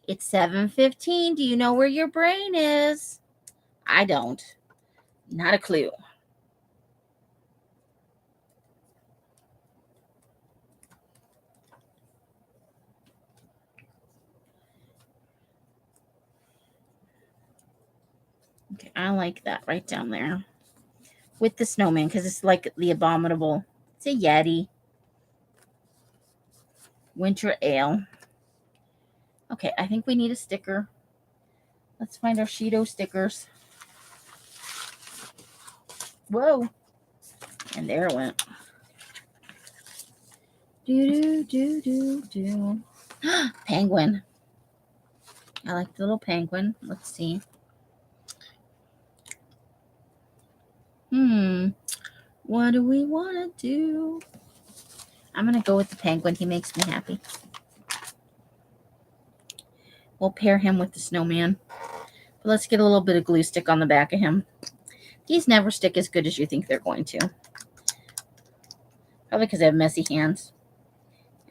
It's 7:15. Do you know where your brain is? I don't. Not a clue. Okay, I like that right down there. With the snowman, because it's like the abominable. It's a Yeti. Winter ale. Okay, I think we need a sticker. Let's find our Cheeto stickers. Whoa. And there it went. Do. Penguin. I like the little penguin. Let's see. What do we want to do? I'm going to go with the penguin. He makes me happy. We'll pair him with the snowman. But let's get a little bit of glue stick on the back of him. These never stick as good as you think they're going to. Probably because I have messy hands.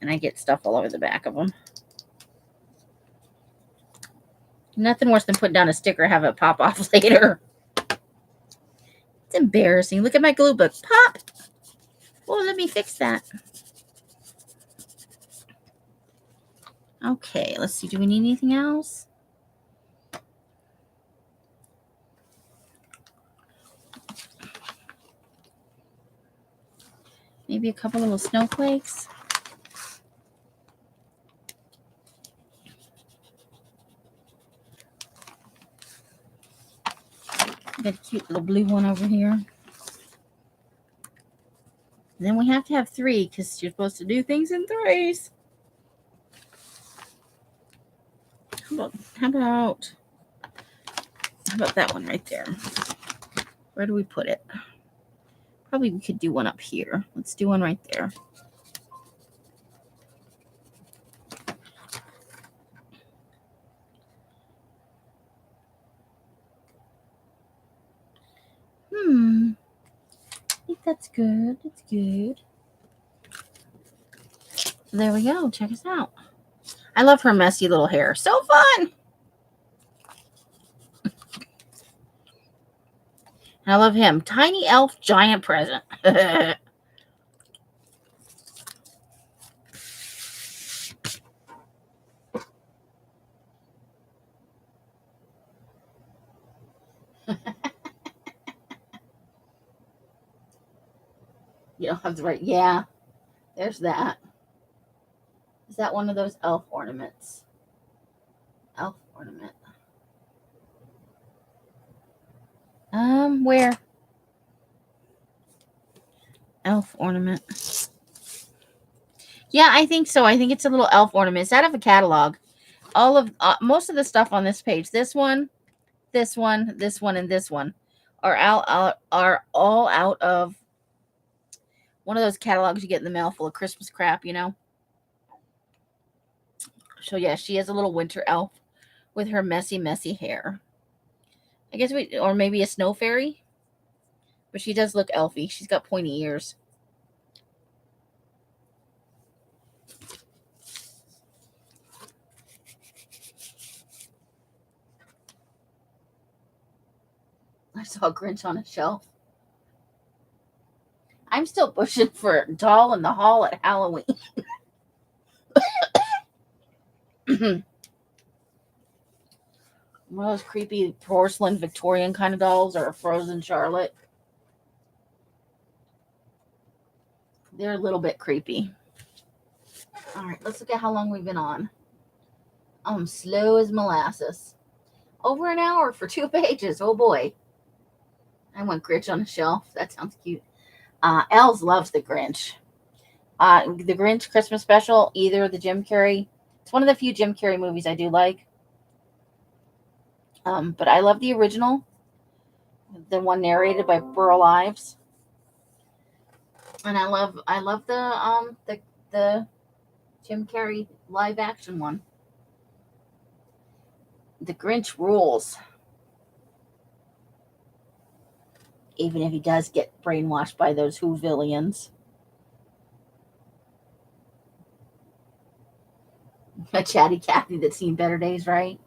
And I get stuff all over the back of them. Nothing worse than putting down a sticker and have it pop off later. It's embarrassing. Look at my glue book. Pop! Well, let me fix that. Okay, let's see. Do we need anything else? Maybe a couple little snowflakes. Got a cute little blue one over here. Then we have to have 3 because you're supposed to do things in 3s. How about that one right there? Where do we put it? Probably we could do one up here. Let's do one right there. I think that's good. That's good. There we go. Check us out. I love her messy little hair. So fun. I love him. Tiny elf giant present. You don't have to write. Yeah, there's that. Is that one of those elf ornaments? Elf ornament. Where? Elf ornament. Yeah, I think so. I think it's a little elf ornament. It's out of a catalog. All of most of the stuff on this page. This one, this one, this one, and this one are all out of one of those catalogs you get in the mail full of Christmas crap, you know. So yeah, she has a little winter elf with her messy, messy hair. I guess or maybe a snow fairy. But she does look elfy. She's got pointy ears. I saw a Grinch on a shelf. I'm still pushing for a doll in the hall at Halloween. One of those creepy porcelain Victorian kind of dolls, or a frozen Charlotte. They're a little bit creepy. All right, let's look at how long we've been on. I'm slow as molasses. Over an hour for 2 pages. Oh boy. I want Grinch on a shelf. That sounds cute. Els loves the Grinch. The Grinch Christmas special, either the Jim Carrey. It's one of the few Jim Carrey movies I do like. But I love the original, the one narrated by Burl Ives, and I love the Jim Carrey live action one. The Grinch rules, even if he does get brainwashed by those Whovillians. A chatty Cathy that's seen better days, right?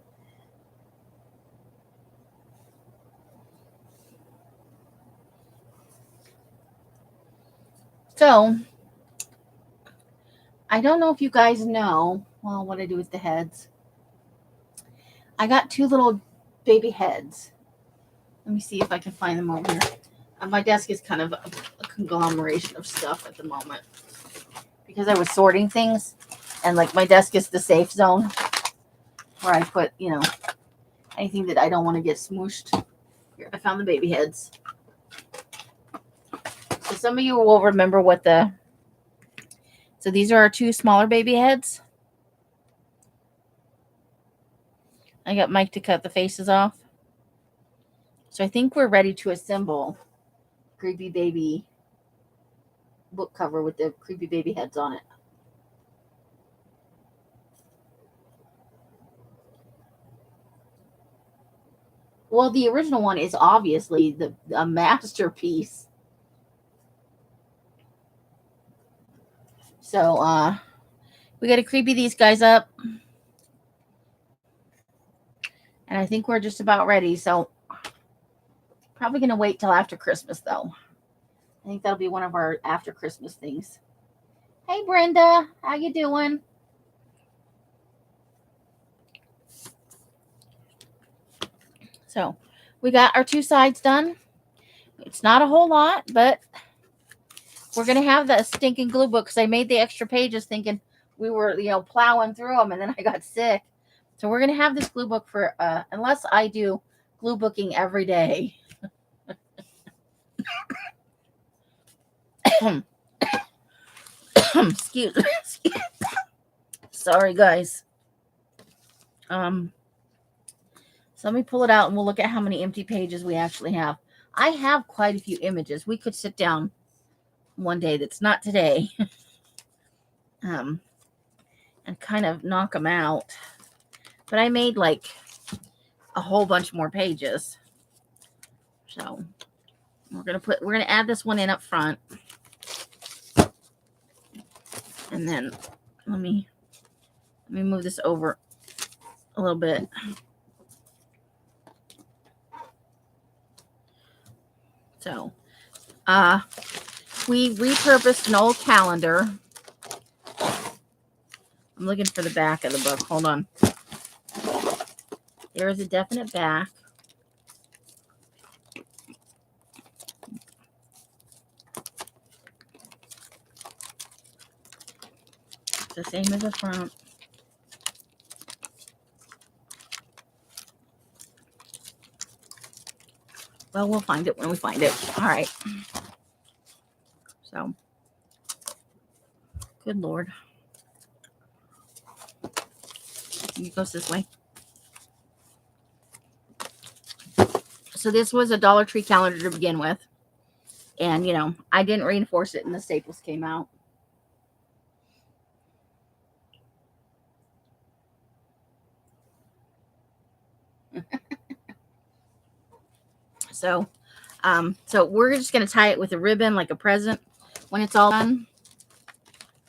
So, I don't know if you guys know, well, what I do with the heads. I got 2 little baby heads. Let me see if I can find them over here. My desk is kind of a conglomeration of stuff at the moment because I was sorting things, and like my desk is the safe zone where I put, anything that I don't want to get smooshed. Here, I found the baby heads. So some of you will remember so these are our 2 smaller baby heads. I got Mike to cut the faces off. So I think we're ready to assemble creepy baby book cover with the creepy baby heads on it. Well, the original one is obviously a masterpiece. So we got to creepy these guys up. And I think we're just about ready. So probably going to wait till after Christmas, though. I think that'll be one of our after Christmas things. Hey, Brenda. How you doing? So we got our 2 sides done. It's not a whole lot, but we're going to have the stinking glue book because I made the extra pages thinking we were, plowing through them, and then I got sick. So we're going to have this glue book for, unless I do glue booking every day. Excuse me. Sorry, guys. So let me pull it out and we'll look at how many empty pages we actually have. I have quite a few images. We could sit down one day that's not today and kind of knock them out. But I made like a whole bunch more pages. So we're going to add this one in up front. And then let me move this over a little bit. So, we repurposed an old calendar. I'm looking for the back of the book. Hold on. There is a definite back. It's the same as the front. Well, we'll find it when we find it. All right. So, good Lord. It goes this way. So this was a Dollar Tree calendar to begin with. And, I didn't reinforce it and the staples came out. So we're just going to tie it with a ribbon like a present when it's all done.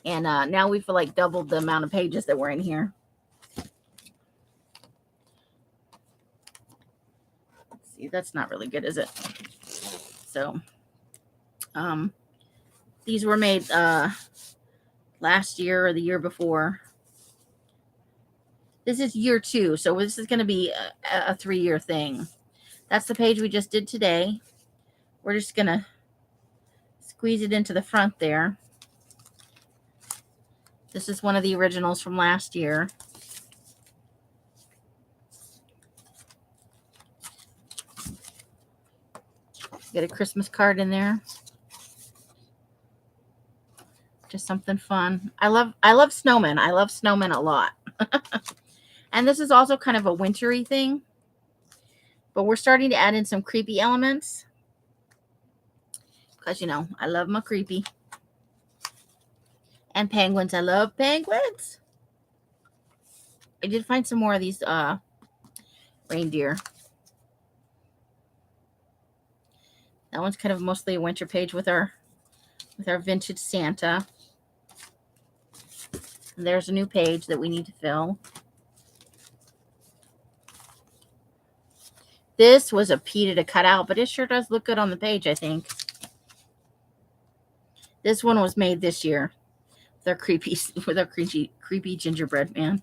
And now we've like doubled the amount of pages that were in here. Let's See, that's not really good, is it? So, these were made last year or the year before. This is year 2, so this is going to be a 3-year thing. That's the page we just did today. We're just going to squeeze it into the front there. This is one of the originals from last year. Get a Christmas card in there. Just something fun. I love snowmen. I love snowmen a lot. And this is also kind of a wintry thing. But we're starting to add in some creepy elements. Because, you know, I love my creepy. And penguins. I love penguins. I did find some more of these reindeer. That one's kind of mostly a winter page with our vintage Santa. And there's a new page that we need to fill. This was a pita to cut out, but it sure does look good on the page, I think. This one was made this year. With our creepy gingerbread man.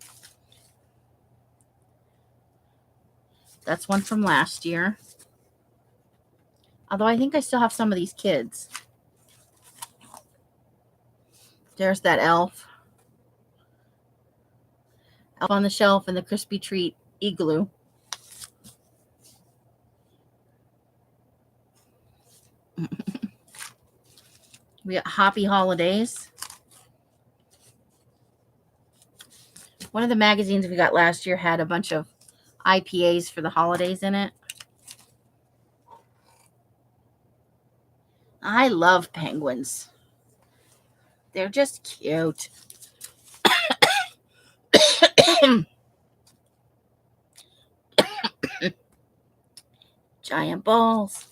That's one from last year. Although I think I still have some of these kids. There's that elf. Elf on the shelf and the crispy treat igloo. We got Happy Holidays. One of the magazines we got last year had a bunch of IPAs for the holidays in it. I love penguins. They're just cute. Giant balls.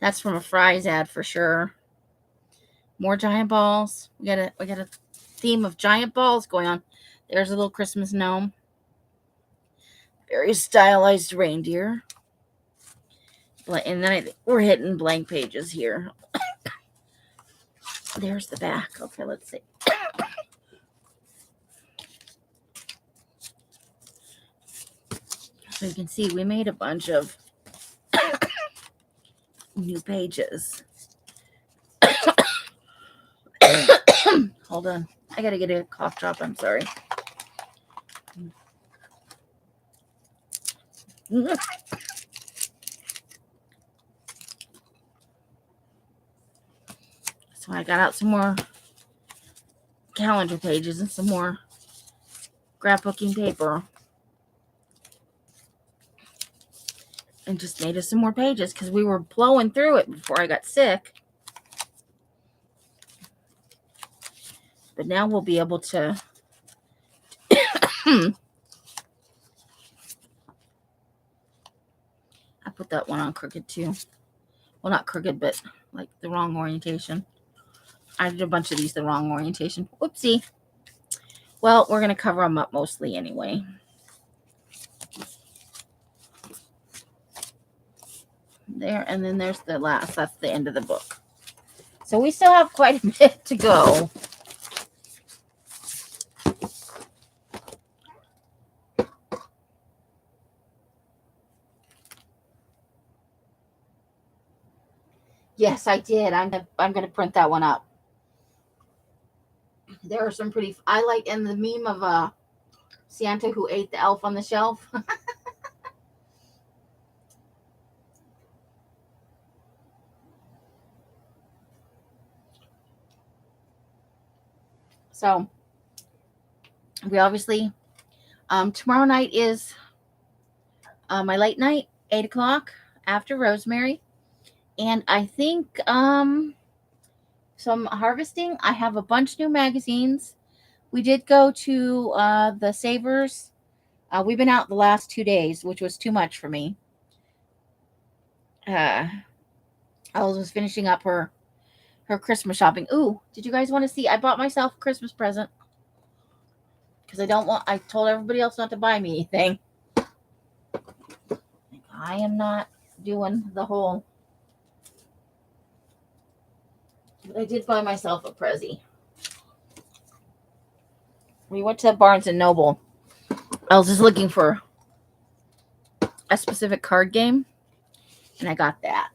That's from a Fry's ad for sure. More giant balls. We got a theme of giant balls going on. There's a little Christmas gnome. Very stylized reindeer. And then we're hitting blank pages here. There's the back. Okay, let's see. So you can see we made a bunch of new pages. Hold on. I gotta get a cough drop. I'm sorry. So I got out some more calendar pages and some more scrapbooking paper. And just made us some more pages because we were blowing through it before I got sick. But now we'll be able to I put that one on crooked too. Well, not crooked, but like the wrong orientation. I did a bunch of these the wrong orientation. Whoopsie. Well, we're going to cover them up mostly anyway. There, and then there's the last. That's the end of the book. So we still have quite a bit to go. Yes, I did. I'm gonna print that one up. There are some pretty. I like and the meme of Santa who ate the elf on the shelf. So we obviously tomorrow night is my late night, 8 o'clock after Rosemary, and I think some harvesting. I have a bunch of new magazines. We did go to the Savers. We've been out the last 2 days, which was too much for me. I was finishing up her Christmas shopping. Ooh, did you guys want to see? I bought myself a Christmas present because I told everybody else not to buy me anything. I am not doing the whole. I did buy myself a Prezi. We went to Barnes and Noble. I was just looking for a specific card game, and I got that.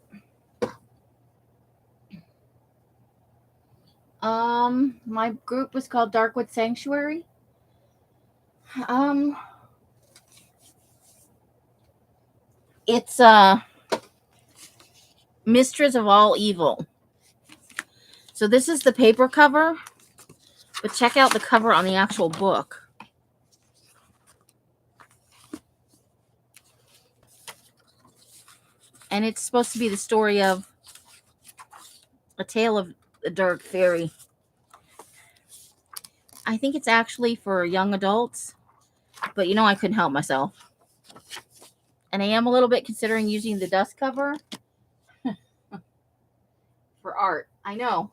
My group was called Darkwood Sanctuary. It's Mistress of All Evil. So this is the paper cover, but check out the cover on the actual book. And it's supposed to be the story of a tale of the dark fairy. I think it's actually for young adults, but I couldn't help myself. And I am a little bit considering using the dust cover for art. I know.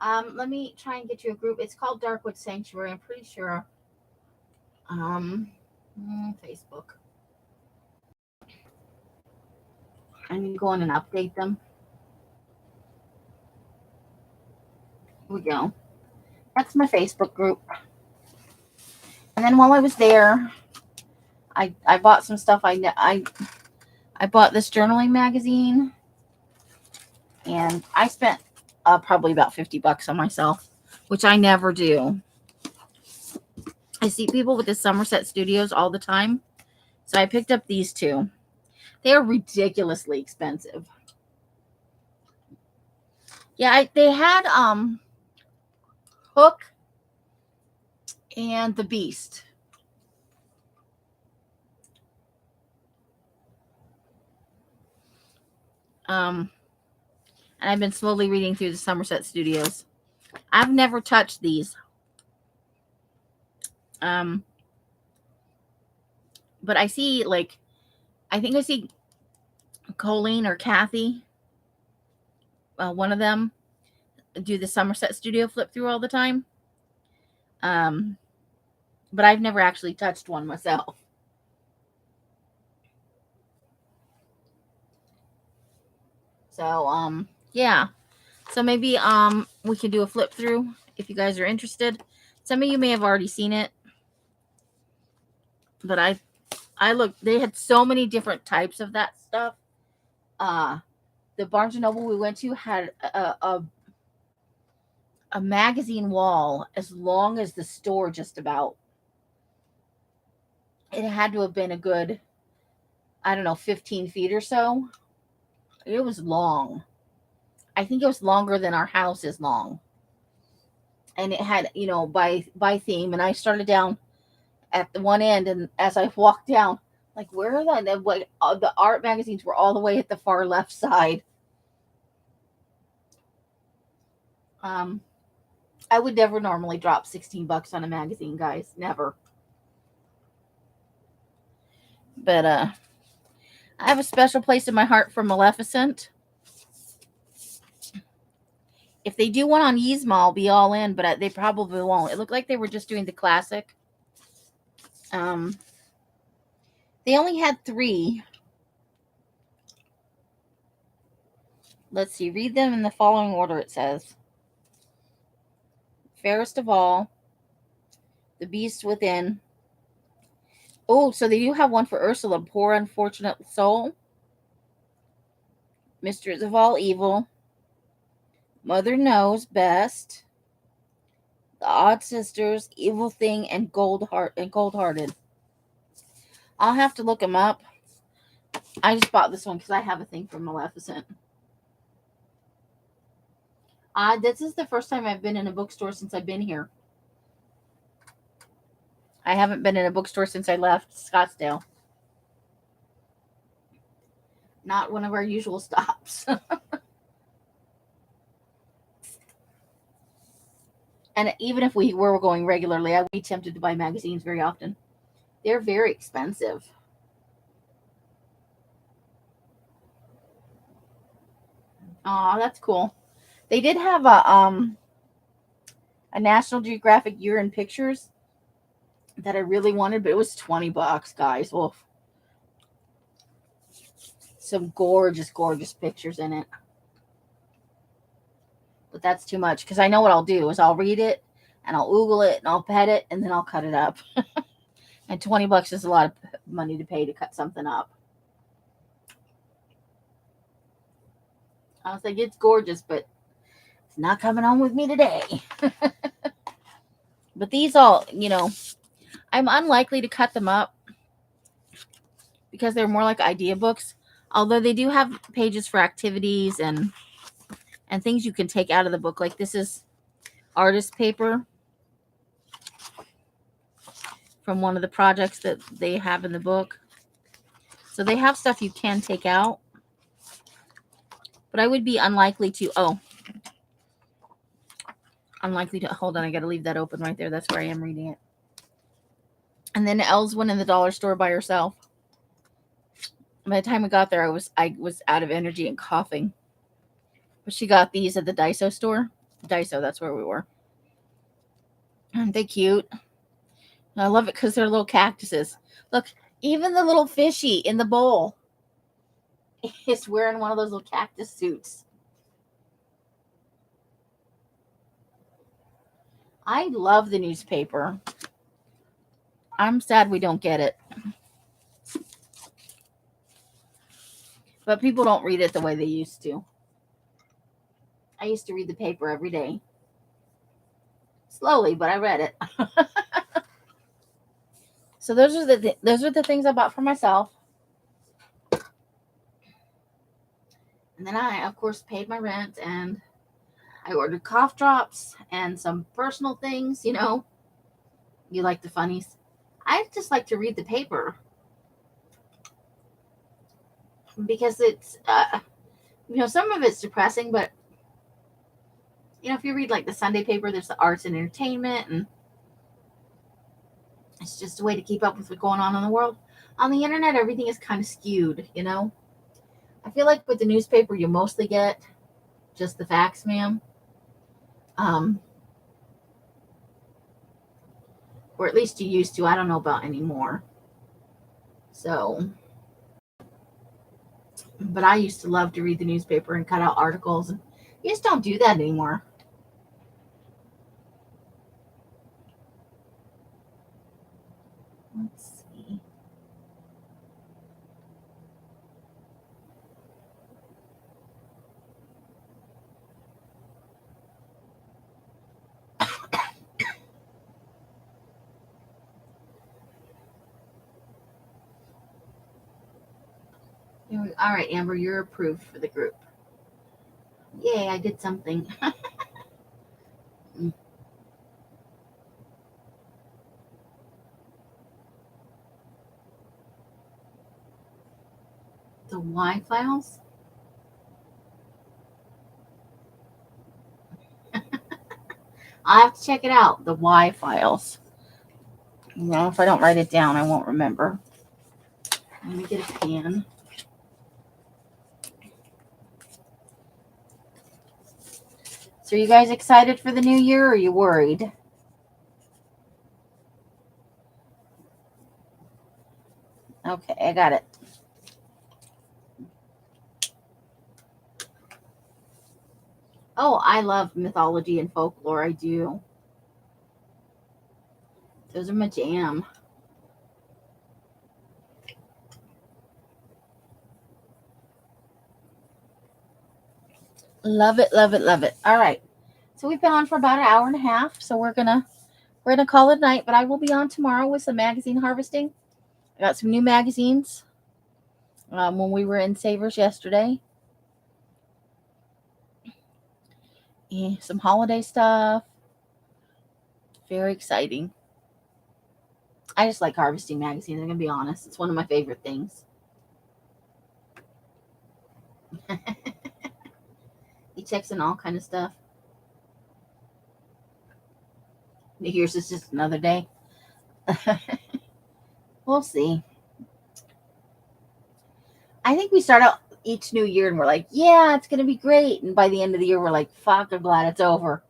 Let me try and get you a group. It's called Darkwood Sanctuary. I'm pretty sure. Facebook. I'm going to go in and update them. Here we go. That's my Facebook group. And then while I was there, I bought some stuff. I bought this journaling magazine, and I spent probably about $50 on myself, which I never do. I see people with the Somerset Studios all the time, so I picked up these two. They are ridiculously expensive. Yeah, they had Hook and the Beast. And I've been slowly reading through the Somerset Studios. I've never touched these. But I see, I think I see Colleen or Kathy, one of them, do the Somerset Studio flip through all the time. But I've never actually touched one myself. So, yeah. So maybe we can do a flip through if you guys are interested. Some of you may have already seen it. But I looked, they had so many different types of that stuff. The Barnes and Noble we went to had a magazine wall as long as the store, just about. It had to have been a good, 15 feet or so. It was long. I think it was longer than our house is long. And it had, by theme. And I started down at the one end, and as I walked down, where are that? The art magazines were all the way at the far left side. I would never normally drop $16 on a magazine, guys. Never. But I have a special place in my heart for Maleficent. If they do one on Yzma, I'll be all in, but they probably won't. It looked like they were just doing the classic. They only had 3. Let's see. Read them in the following order, it says. Fairest of All. The Beast Within. Oh, so they do have one for Ursula. Poor Unfortunate Soul. Mistress of All Evil. Mother Knows Best. The Odd Sisters. Evil Thing, and Cold-Hearted. I'll have to look them up. I just bought this one because I have a thing for Maleficent. This is the first time I've been in a bookstore since I've been here. I haven't been in a bookstore since I left Scottsdale. Not one of our usual stops. And even if we were going regularly, I would be tempted to buy magazines very often. They're very expensive. Oh, that's cool. They did have a National Geographic Year in Pictures that I really wanted, but it was $20, guys. Oof. some gorgeous, gorgeous pictures in it. But that's too much because I know what I'll do is I'll read it and I'll oogle it and I'll pet it and then I'll cut it up. And $20 is a lot of money to pay to cut something up. I was like, it's gorgeous, but it's not coming home with me today. But these all, I'm unlikely to cut them up because they're more like idea books. Although they do have pages for activities and things you can take out of the book. Like this is artist paper from one of the projects that they have in the book. So they have stuff you can take out. But I would be unlikely to, hold on, I got to leave that open right there. That's where I am reading it. And then Els went in the dollar store by herself. By the time we got there, I was out of energy and coughing. But she got these at the Daiso store. Daiso, that's where we were. Aren't they cute? I love it because they're little cactuses. Look, even the little fishy in the bowl is wearing one of those little cactus suits. I love the newspaper. I'm sad we don't get it. But people don't read it the way they used to. I used to read the paper every day. Slowly, but I read it. So those are the things I bought for myself. And then I, of course, paid my rent and I ordered cough drops and some personal things, You like the funnies. I just like to read the paper. Because it's, some of it's depressing, but, if you read like the Sunday paper, there's the arts and entertainment, and it's just a way to keep up with what's going on in the world. On the internet, everything is kind of skewed, I feel like with the newspaper, you mostly get just the facts, ma'am. Or at least you used to. I don't know about anymore. So, but I used to love to read the newspaper and cut out articles. And you just don't do that anymore. Let's see. All right, Amber, you're approved for the group. Yay, I did something. The Y files? I have to check it out. The Y files. If I don't write it down, I won't remember. Let me get a pen. So are you guys excited for the new year, or are you worried? Okay, I got it. Oh, I love mythology and folklore. I do. Those are my jam. Love it, love it, love it. All right. So we've been on for about an hour and a half. So we're gonna call it a night, but I will be on tomorrow with some magazine harvesting. I got some new magazines when we were in Savers yesterday. Yeah, some holiday stuff. Very exciting. I just like harvesting magazines. I'm gonna be honest. It's one of my favorite things. He checks in all kind of stuff. New Year's is just another day. We'll see. I think we start out each new year and we're like, yeah, it's gonna be great. And by the end of the year, we're like, fuck, I'm glad it's over.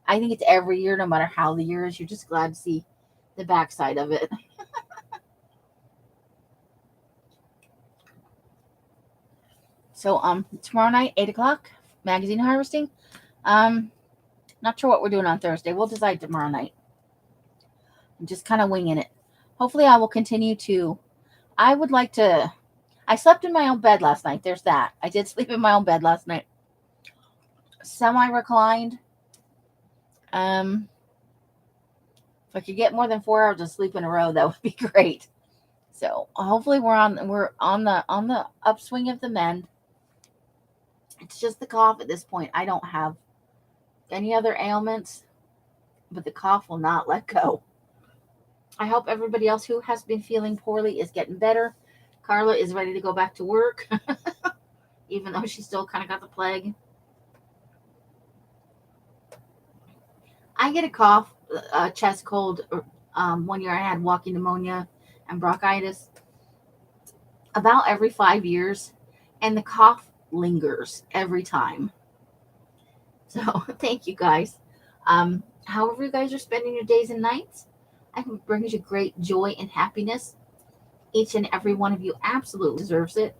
I think it's every year, no matter how the year is, you're just glad to see the backside of it. So tomorrow night, 8 o'clock, magazine harvesting. Not sure what we're doing on Thursday. We'll decide tomorrow night. I'm just kind of winging it. Hopefully I will continue to. I would like to. I slept in my own bed last night. There's that. I did sleep in my own bed last night. Semi-reclined. If I could get more than 4 hours of sleep in a row, that would be great. So hopefully we're on the upswing of the mend. It's just the cough at this point. I don't have any other ailments, but the cough will not let go. I hope everybody else who has been feeling poorly is getting better. Carla is ready to go back to work, even though she still kind of got the plague. I get a cough, a chest cold. 1 year I had walking pneumonia and bronchitis about every 5 years, and the cough lingers every time. So thank you guys. However you guys are spending your days and nights, I hope it brings you great joy and happiness. Each and every one of you absolutely deserves it.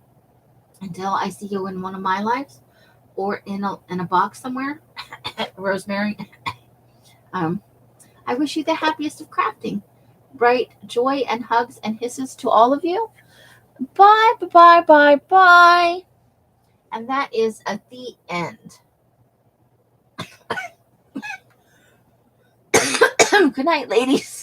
Until I see you in one of my lives or in a box somewhere, Rosemary, I wish you the happiest of crafting. Bright joy and hugs and hisses to all of you. Bye, bye, bye, bye. And that is at the end. Good night, ladies.